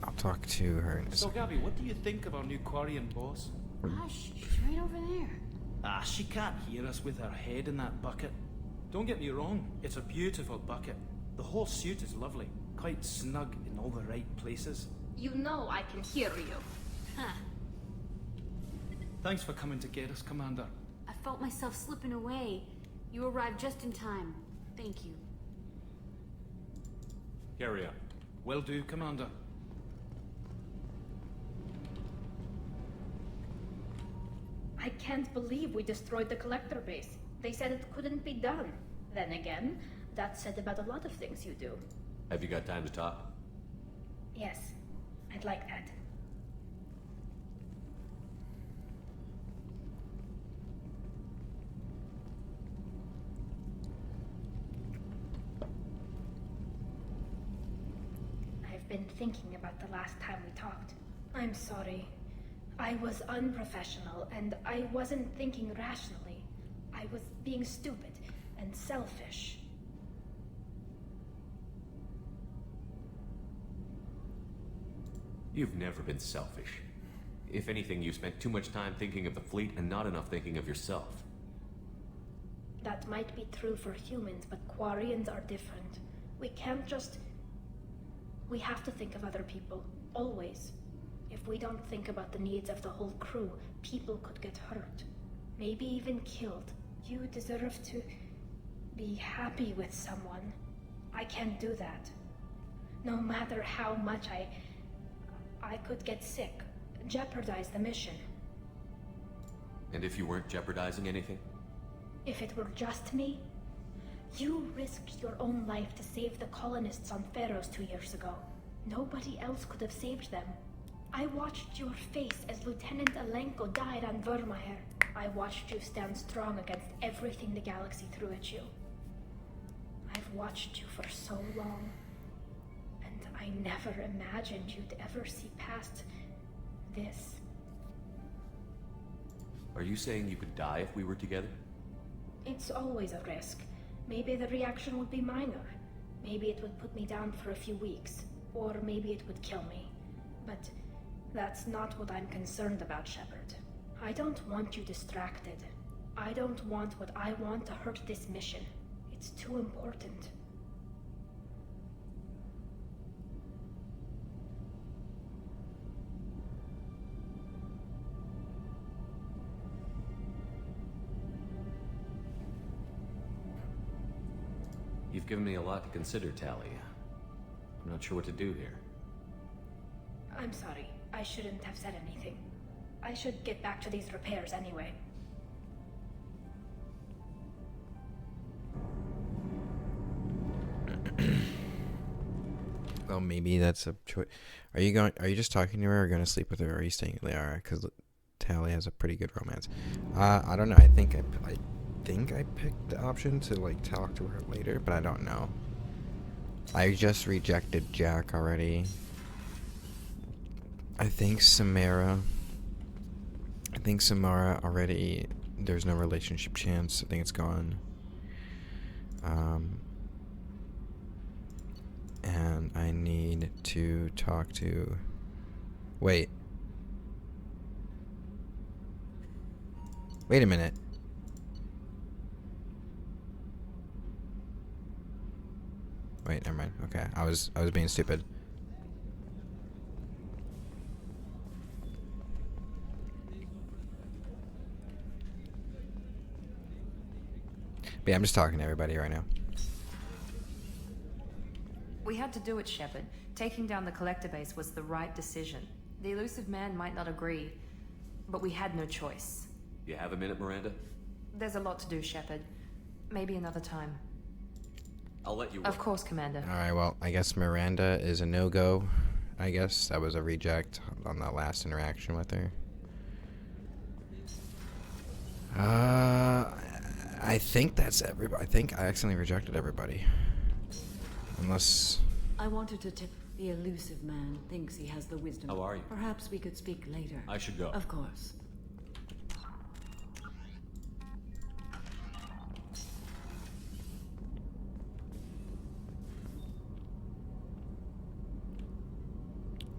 I'll talk to her in a So, second. Gabby, what do you think of our new Quarian boss? She's right over there. She can't hear us with her head in that bucket. Don't get me wrong, it's a beautiful bucket. The whole suit is lovely, quite snug in all the right places. You know I can hear you. Huh. Thanks for coming to get us, Commander. I felt myself slipping away. You arrived just in time. Thank you. Carry on. Will do, Commander. I can't believe we destroyed the collector base. They said it couldn't be done. Then again, that's said about a lot of things you do. Have you got time to talk? Yes, I'd like that. I've been thinking about the last time we talked. I'm sorry. I was unprofessional, and I wasn't thinking rationally. I was being stupid and selfish. You've never been selfish. If anything, you spent too much time thinking of the fleet and not enough thinking of yourself. That might be true for humans, but Quarians are different. We can't just... We have to think of other people, always. If we don't think about the needs of the whole crew, people could get hurt. Maybe even killed. You deserve to be happy with someone. I can't do that. No matter how much I could get sick, jeopardize the mission. And if you weren't jeopardizing anything? If it were just me, you risked your own life to save the colonists on Pharaohs 2 years ago. Nobody else could have saved them. I watched your face as Lieutenant Alenko died on Vermeer. I watched you stand strong against everything the galaxy threw at you. I've watched you for so long, and I never imagined you'd ever see past this. Are you saying you could die if we were together? It's always a risk. Maybe the reaction would be minor. Maybe it would put me down for a few weeks. Or maybe it would kill me. But that's not what I'm concerned about, Shepard. I don't want you distracted. I don't want what I want to hurt this mission. It's too important. You've given me a lot to consider, Tally. I'm not sure what to do here. I'm sorry. I shouldn't have said anything. I should get back to these repairs anyway. Well, maybe that's a choice. Are you just talking to her or going to sleep with her, or are you staying with Liara? Because Tally has a pretty good romance. I don't know. I think I picked the option to like talk to her later, but I don't know. I just rejected Jack already. I think Samara already, there's no relationship chance. I think it's gone. And I need to talk to... Wait a minute. Wait, never mind. Okay, I was being stupid. But yeah, I'm just talking to everybody right now. We had to do it, Shepard. Taking down the collector base was the right decision. The elusive man might not agree, but we had no choice. You have a minute, Miranda? There's a lot to do, Shepard. Maybe another time. I'll let you... Of course, Commander. Alright, well, I guess Miranda is a no-go. I guess that was a reject on that last interaction with her. I think that's everybody. I think I accidentally rejected everybody. Unless... I wanted to tip... The elusive man thinks he has the wisdom. How are you? Perhaps we could speak later. I should go. Of course.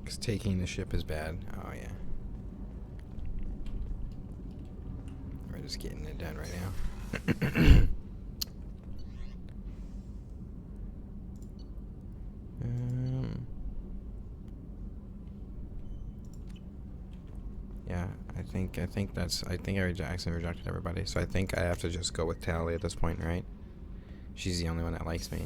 Because taking the ship is bad. Oh, yeah. We're just getting it done right now. Yeah, I think I accidentally rejected everybody, so I think I have to just go with Tally at this point, right? She's the only one that likes me.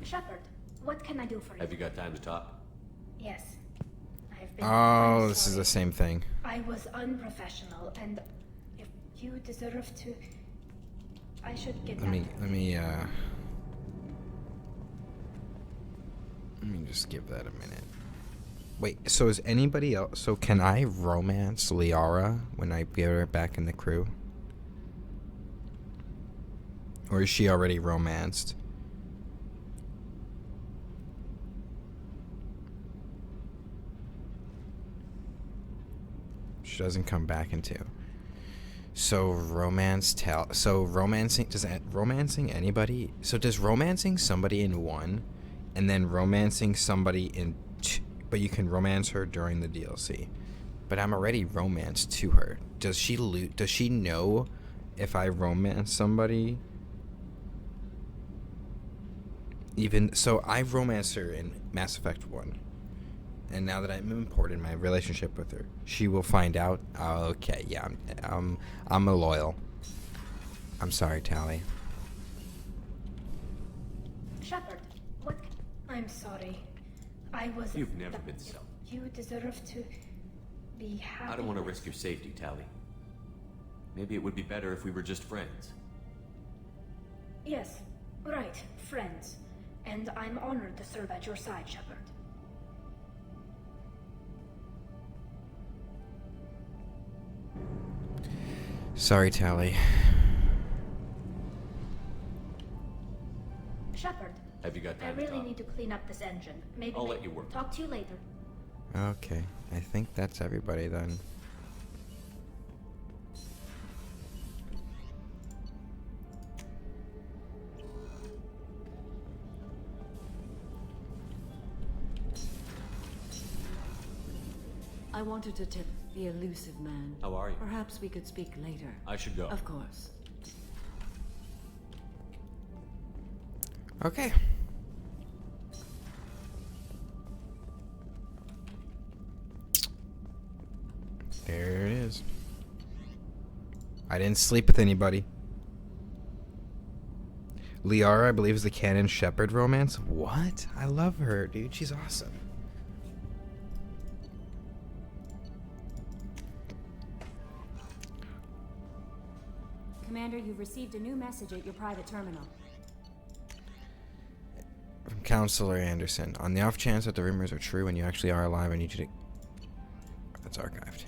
Shepard, what can I do for you? Have you got time to talk? Yes. I've been... Oh, this is the same thing. I was unprofessional, and if you deserve to... I should get Let me just give that a minute. Wait, so is anybody else... So can I romance Liara when I get her back in the crew? Or is she already romanced? She doesn't come back into... So romancing... Does that... Romancing anybody... So does romancing somebody in 1... and then romancing somebody in 2... But you can romance her during the DLC. But I'm already romanced to her. Does she know if I romance somebody? Even... So I romanced her in Mass Effect 1. And now that I'm important in my relationship with her, she will find out. Oh, okay, yeah, I'm a loyal. I'm sorry, Tally. Shepard, what? I'm sorry. I was... You've never been so. You deserve to be happy. I don't want to risk your safety, Tally. Maybe it would be better if we were just friends. Yes, right, friends. And I'm honored to serve at your side, Shepard. Sorry, Tally. Shepard. Have you got time I really to talk? need to clean up this engine. Maybe I'll let you work. Talk to you later. Okay, I think that's everybody then. I wanted to tip the elusive man. How are you? Perhaps we could speak later. I should go. Of course. Okay. There it is. I didn't sleep with anybody. Liara, I believe, is the canon Shepard romance. What? I love her, dude. She's awesome. Commander, you've received a new message at your private terminal. From Counselor Anderson. On the off chance that the rumors are true and you actually are alive, I need you to... That's archived.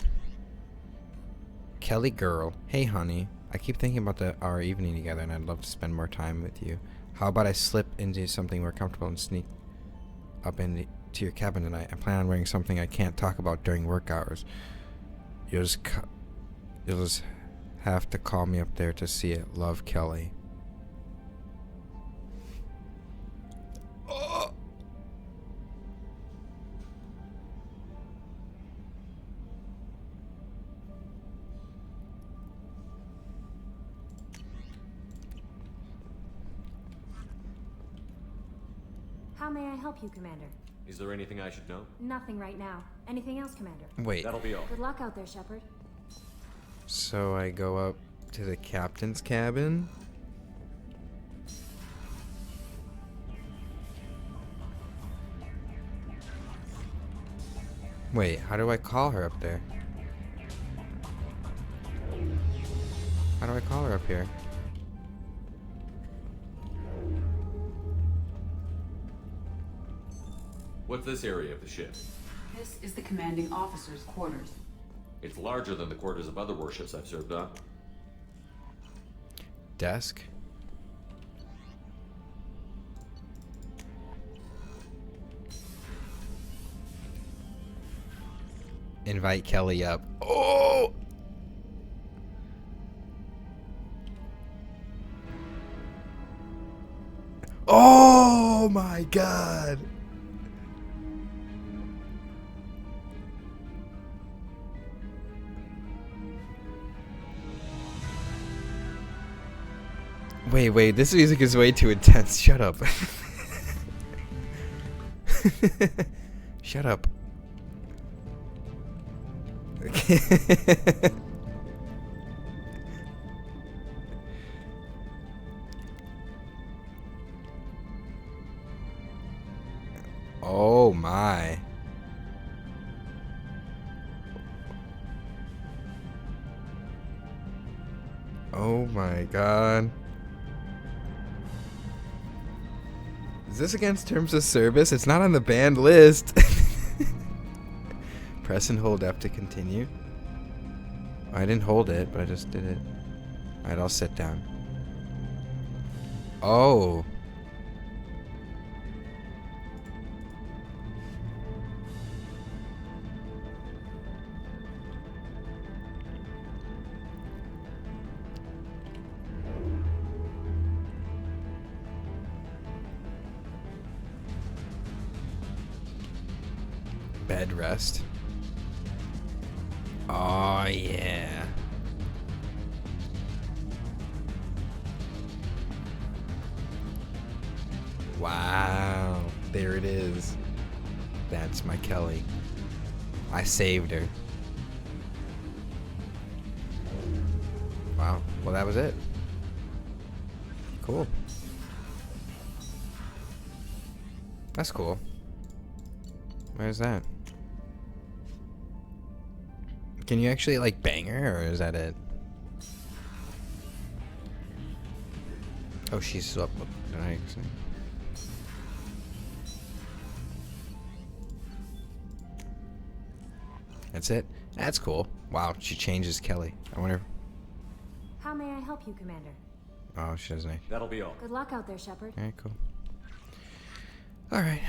Kelly girl. Hey, honey. I keep thinking about our evening together and I'd love to spend more time with you. How about I slip into something more comfortable and sneak up into your cabin tonight? I plan on wearing something I can't talk about during work hours. You'll just have to call me up there to see it. Love, Kelly. Oh. How may I help you, Commander? Is there anything I should know? Nothing right now. Anything else, Commander? Wait. That'll be all. Good luck out there, Shepard. So I go up to the captain's cabin. Wait, how do I call her up there? How do I call her up here? What's this area of the ship? This is the commanding officer's quarters. It's larger than the quarters of other warships I've served on. Desk. Invite Kelly up. Oh! Oh my god! Wait, this music is way too intense. Shut up. Shut up. Oh my. Oh my god. Is this against terms of service? It's not on the banned list. Press and hold F to continue. I didn't hold it, but I just did it. Alright, I'll sit down. Oh. Bed rest. Oh yeah. Wow. There it is. That's my Kelly. I saved her. Wow. Well, that was it. Cool. That's cool. Where's that? Can you actually, like, bang her, or is that it? Oh, she's up. Right. That's it? That's cool. Wow, she changes Kelly. I wonder... How may I help you, Commander? Oh, she doesn't... That'll be all. Good luck out there, Shepard. Alright, cool. Alright.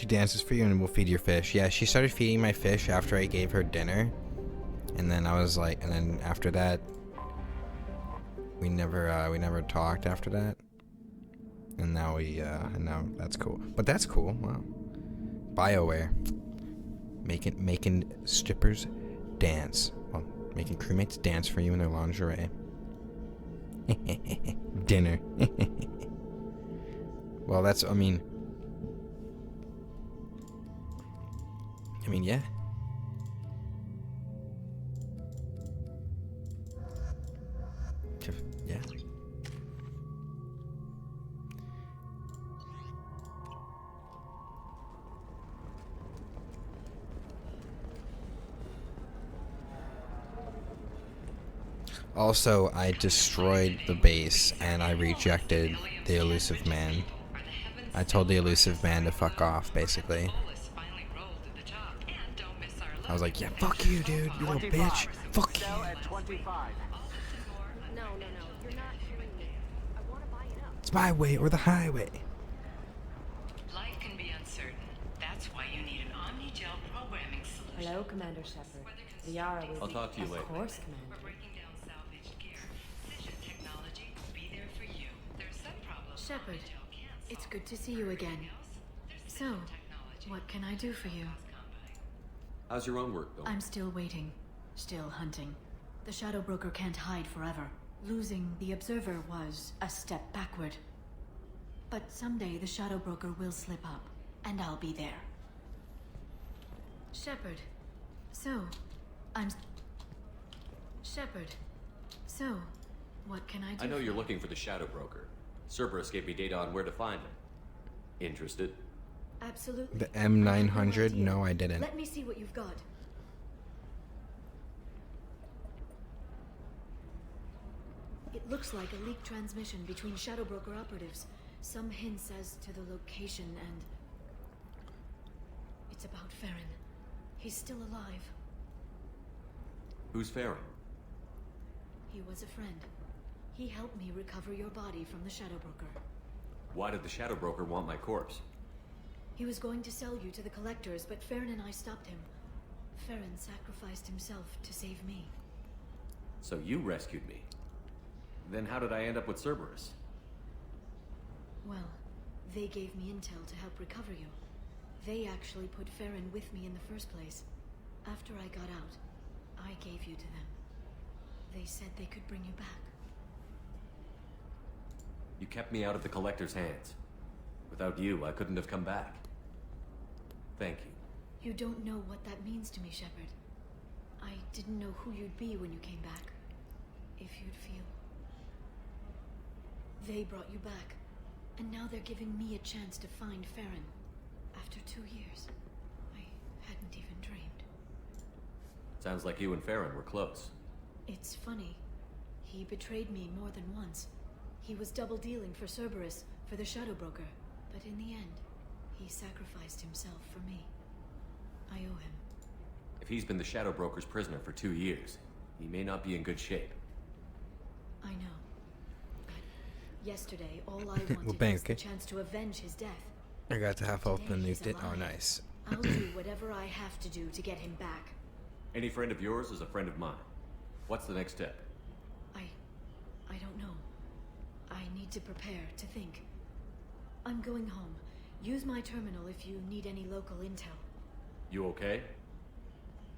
She dances for you and we'll feed your fish. Yeah, she started feeding my fish after I gave her dinner. And then I was like, and then after that, we never talked after that. And now and now that's cool. But that's cool. Wow. BioWare. Making strippers dance. Well, making crewmates dance for you in their lingerie. Dinner. Well, that's, I mean, yeah. Yeah. Also, I destroyed the base and I rejected the elusive man. I told the elusive man to fuck off, basically. I was like, yeah, fuck you, dude, you little bitch. Fuck you. It's my way or the highway. Life can be uncertain. That's why you need an omni-gel programming solution. Hello, Commander Shepard. Liara will I'll talk to you later. Of course, Commander. Shepard, it's good to see you again. So, what can I do for you? How's your own work going? I'm still waiting. Still hunting. The Shadow Broker can't hide forever. Losing the Observer was a step backward. But someday the Shadow Broker will slip up, and I'll be there. Shepard, so, Shepard, so, what can I do? I know you're looking for the Shadow Broker. Cerberus gave me data on where to find him. Interested? Absolutely. The M900? No, I didn't. Let me see what you've got. It looks like a leaked transmission between Shadow Broker operatives. Some hints as to the location and... It's about Farron. He's still alive. Who's Farron? He was a friend. He helped me recover your body from the Shadow Broker. Why did the Shadow Broker want my corpse? He was going to sell you to the Collectors, but Farron and I stopped him. Farron sacrificed himself to save me. So you rescued me. Then how did I end up with Cerberus? Well, they gave me intel to help recover you. They actually put Farron with me in the first place. After I got out, I gave you to them. They said they could bring you back. You kept me out of the Collector's hands. Without you, I couldn't have come back. Thank you. You don't know what that means to me, Shepard. I didn't know who you'd be when you came back. If you'd feel. They brought you back. And now they're giving me a chance to find Farron. After 2 years. I hadn't even dreamed. Sounds like you and Farron were close. It's funny. He betrayed me more than once. He was double dealing for Cerberus, for the Shadow Broker. But in the end, he sacrificed himself for me. I owe him. If he's been the Shadow Broker's prisoner for 2 years, he may not be in good shape. I know. But yesterday, all I wanted Well, bang, was the okay. chance to avenge his death. I got to half health and Today nuked he's it. Oh, alive. nice. I'll do whatever I have to do to get him back. Any friend of yours is a friend of mine. What's the next step? I don't know. I need to prepare, to think. I'm going home. Use my terminal if you need any local intel. You okay?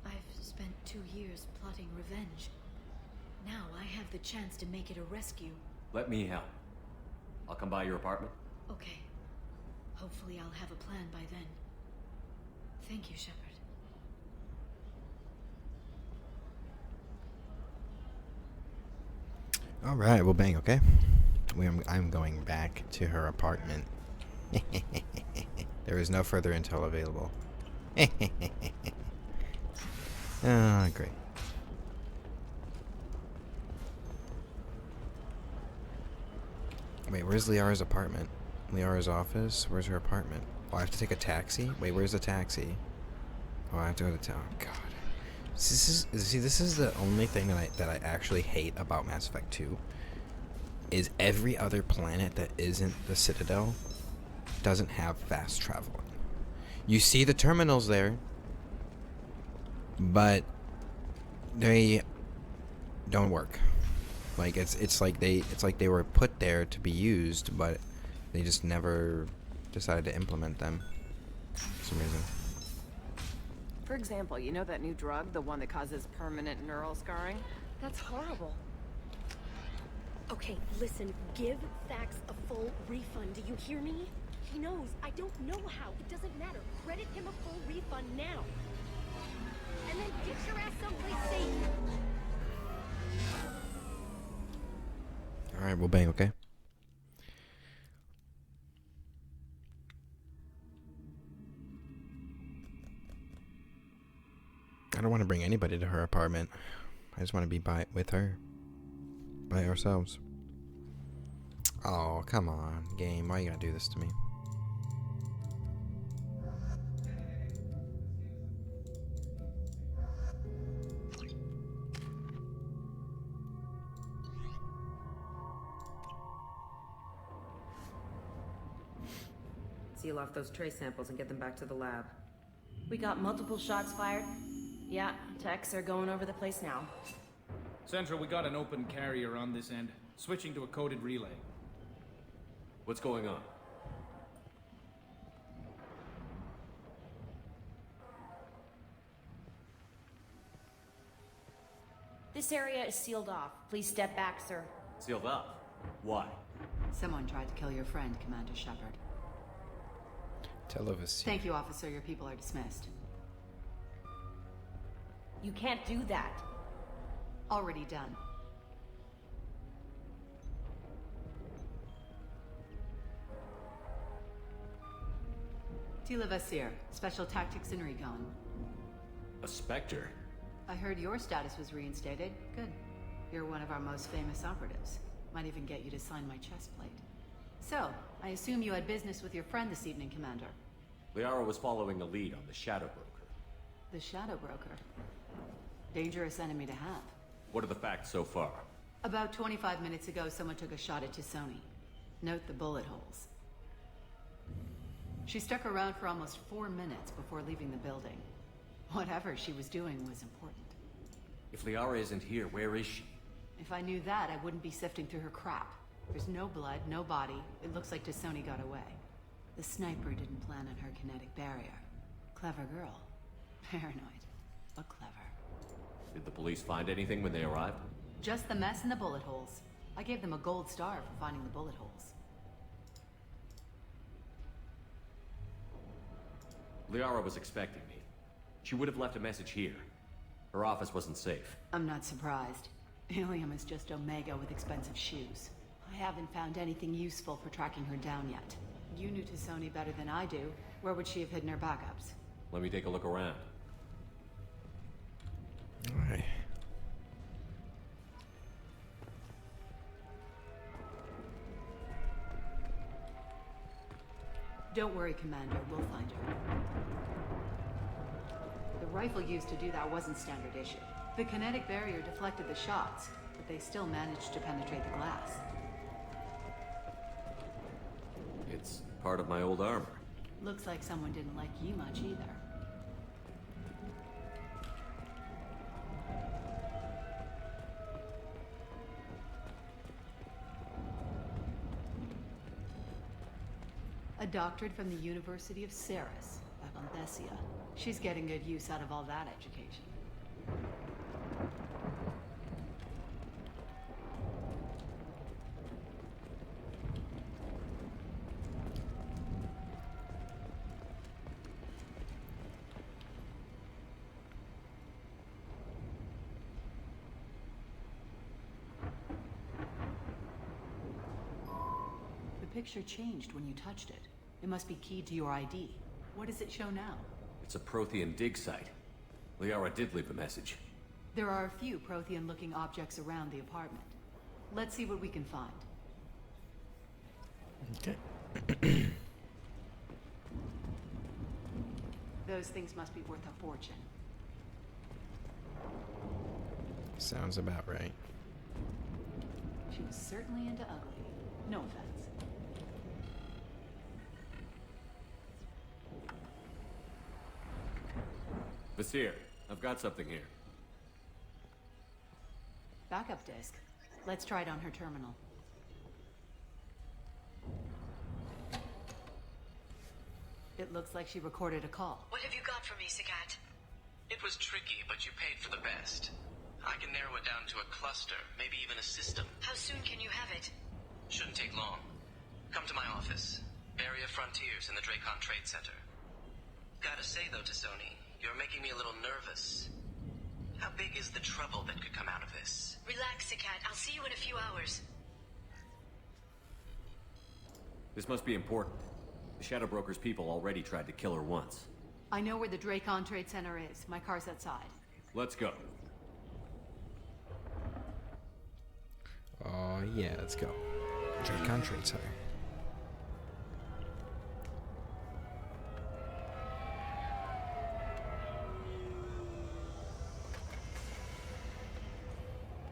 I've spent 2 years plotting revenge. Now I have the chance to make it a rescue. Let me help. I'll come by your apartment. Okay. Hopefully I'll have a plan by then. Thank you, Shepard. All right, well, bang, okay. I'm going back to her apartment. There is no further intel available. Ah, great. Wait, where's Liara's apartment? Liara's office? Where's her apartment? Oh, I have to take a taxi? Wait, where's the taxi? Oh, I have to go to town. God. This is the only thing that I actually hate about Mass Effect 2 is every other planet that isn't the Citadel doesn't have fast travel. You see the terminals there, but they don't work. Like it's like they were put there to be used, but they just never decided to implement them for some reason. For example, you know that new drug, the one that causes permanent neural scarring? That's horrible. Okay, listen, give Thax a full refund. Do you hear me? He knows. I don't know how. It doesn't matter. Credit him a full refund now. And then get your ass someplace safe. Alright, we'll bang, okay? I don't want to bring anybody to her apartment. I just want to be with her. By ourselves. Oh, come on, game. Why you gotta do this to me? Seal off those trace samples and get them back to the lab. We got multiple shots fired. Yeah, techs are going over the place now. Central, we got an open carrier on this end. Switching to a coded relay. What's going on? This area is sealed off. Please step back, sir. Sealed off? Why? Someone tried to kill your friend, Commander Shepard. Tell of us. Thank you, officer. Your people are dismissed. You can't do that. Already done. Tila Vasir, Special Tactics and Recon. A Spectre? I heard your status was reinstated. Good. You're one of our most famous operatives. Might even get you to sign my chest plate. So, I assume you had business with your friend this evening, Commander. Liara was following a lead on the Shadow Broker. The Shadow Broker. Dangerous enemy to have. What are the facts so far? About 25 minutes ago, someone took a shot at Tisoni. Note the bullet holes. She stuck around for almost 4 minutes before leaving the building. Whatever she was doing was important. If Liara isn't here, where is she? If I knew that, I wouldn't be sifting through her crap. There's no blood, no body. It looks like Tisoni got away. The sniper didn't plan on her kinetic barrier. Clever girl. Paranoid, but clever. Did the police find anything when they arrived? Just the mess and the bullet holes. I gave them a gold star for finding the bullet holes. Liara was expecting me. She would have left a message here. Her office wasn't safe. I'm not surprised. Ilium is just Omega with expensive shoes. I haven't found anything useful for tracking her down yet. You knew Tisoni better than I do. Where would she have hidden her backups? Let me take a look around. Alright. Don't worry, Commander. We'll find her. The rifle used to do that wasn't standard issue. The kinetic barrier deflected the shots, but they still managed to penetrate the glass. It's part of my old armor. Looks like someone didn't like you much either. A doctorate from the University of Ceres, Avanthesia. She's getting good use out of all that education. The picture changed when you touched it. It must be keyed to your ID. What does it show now? It's a Prothean dig site. Liara did leave a message. There are a few Prothean-looking objects around the apartment. Let's see what we can find. Okay. Those things must be worth a fortune. Sounds about right. She was certainly into ugly. No offense. Basir, I've got something here. Backup disk. Let's try it on her terminal. It looks like she recorded a call. What have you got for me, Sagat? It was tricky, but you paid for the best. I can narrow it down to a cluster, maybe even a system. How soon can you have it? Shouldn't take long. Come to my office. Area Frontiers in the Dracon Trade Center. Gotta say though to Sony, you're making me a little nervous. How big is the trouble that could come out of this? Relax, Sagat. I'll see you in a few hours. This must be important. The Shadow Broker's people already tried to kill her once. I know where the Dracon Trade Center is. My car's outside. Let's go. Oh, yeah, let's go. Dracon Trade Center.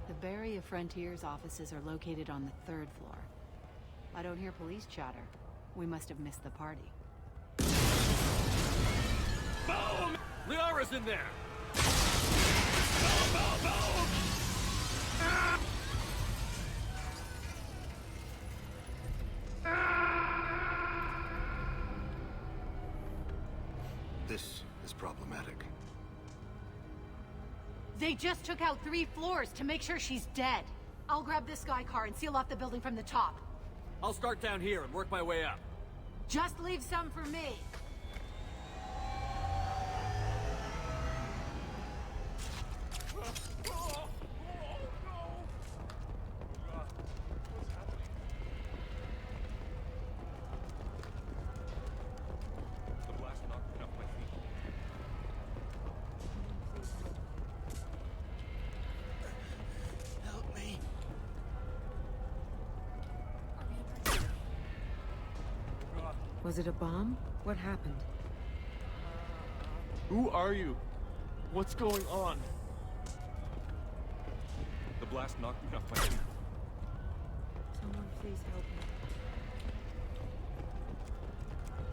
The Barry of Frontiers offices are located on the 3rd floor. I don't hear police chatter. We must have missed the party. Boom! Liara's in there! Boom! Ah! This is problematic. They just took out 3 floors to make sure she's dead. I'll grab this Sky car and seal off the building from the top. I'll start down here and work my way up. Just leave some for me. Was it a bomb? What happened? Who are you? What's going on? The blast knocked me off my feet. Someone please help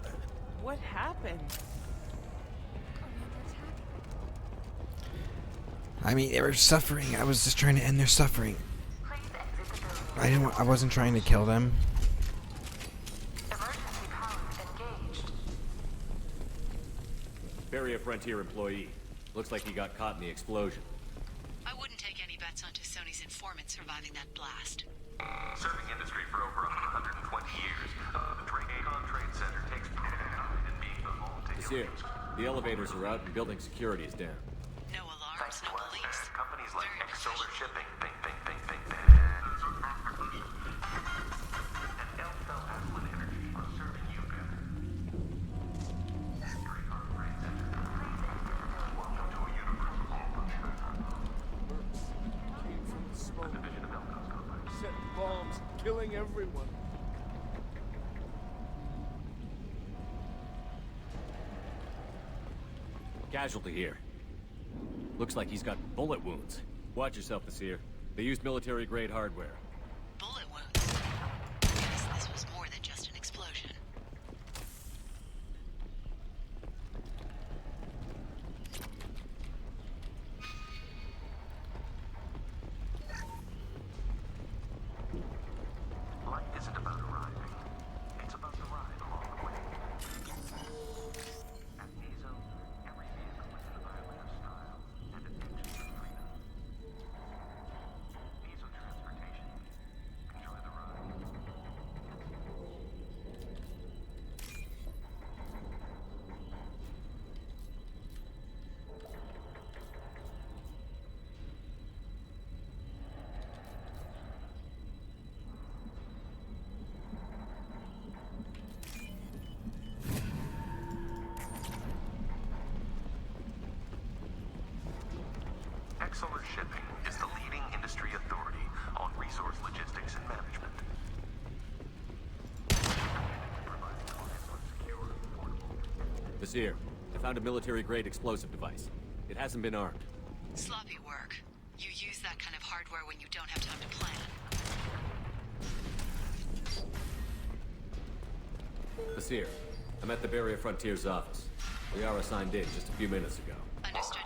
me. What happened? I mean, they were suffering. I was just trying to end their suffering. I wasn't trying to kill them. Barry, a Frontier employee. Looks like he got caught in the explosion. I wouldn't take any bets onto Sony's informant surviving that blast. Serving industry for over 120 years, the Dracon Trade Center takes pride in being the vaulting. Basir, the elevators are out and building security is down. No alarms, no police. Companies like XXIIX Shipping, and Elfell Aslan Energy are serving you better. Dracon Trade Center. Welcome to a universe of the division of Elfell's company. Set bombs, killing everyone. Casualty here. Looks like he's got bullet wounds. Watch yourself, Basir. They used military-grade hardware. Bullet wounds. Guess this was more than just an explosion. Life isn't about arriving. It's about the ride along the way. At Nizo, every vehicle is an island of style and an engine of freedom. Nizo Transportation. Enjoy the ride. XXIIX Shipping is the leading industry authority on resource logistics and management. Basir, I found a military-grade explosive device. It hasn't been armed. Sloppy work. You use that kind of hardware when you don't have time to plan. Basir, I'm at the Barrier Frontiers office. Liara signed in just a few minutes ago. Understood.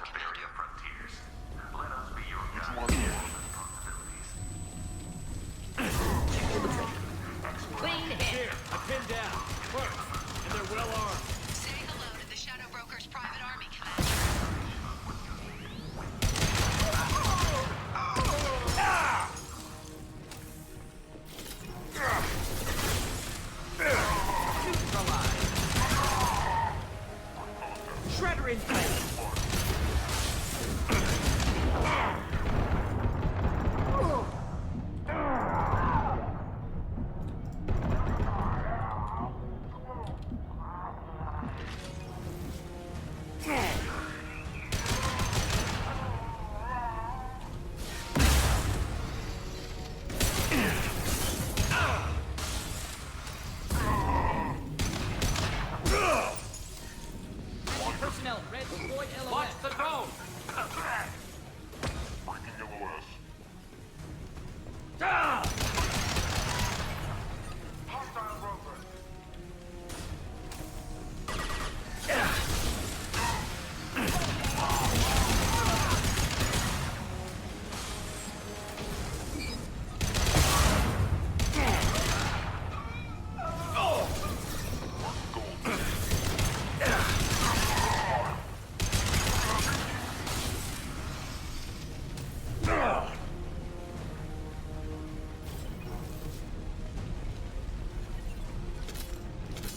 in place.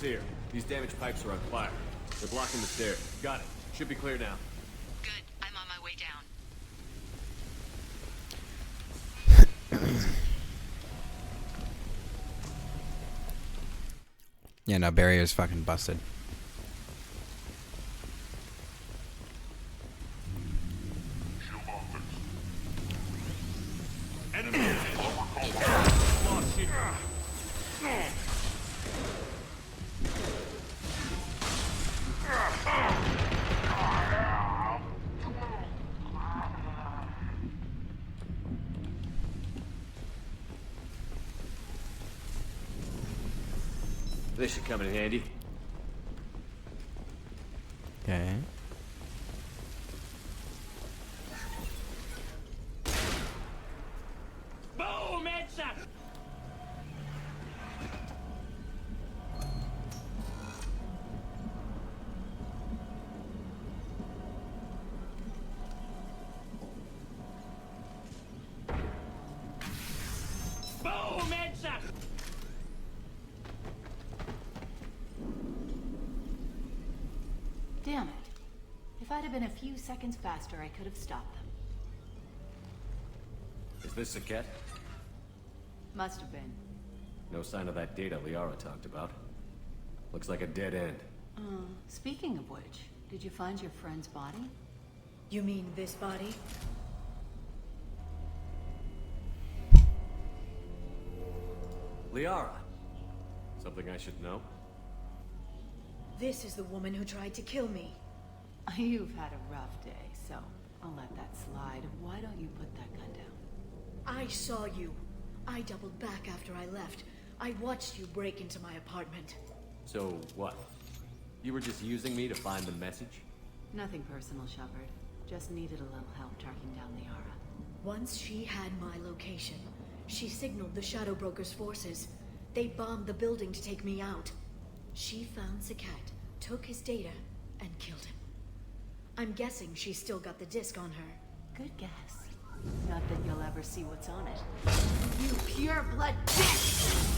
Here, these damaged pipes are on fire. They're blocking the stairs. Got it. Should be clear now. Good. I'm on my way down. Yeah, no, barrier's fucking busted. This should come in handy. Okay. Boom! Headshot! Boom! Headshot! Damn it. If I'd have been a few seconds faster, I could have stopped them. Is this Saket? Must have been. No sign of that data Liara talked about. Looks like a dead end. Speaking of which, did you find your friend's body? You mean this body? Liara. Something I should know? This is the woman who tried to kill me. You've had a rough day, so I'll let that slide. Why don't you put that gun down? I saw you. I doubled back after I left. I watched you break into my apartment. So, what? You were just using me to find the message? Nothing personal, Shepard. Just needed a little help tracking down Liara. Once she had my location, she signaled the Shadow Broker's forces. They bombed the building to take me out. She found Saket, took his data, and killed him. I'm guessing she's still got the disc on her. Good guess. Not that you'll ever see what's on it. You pure blood bitch!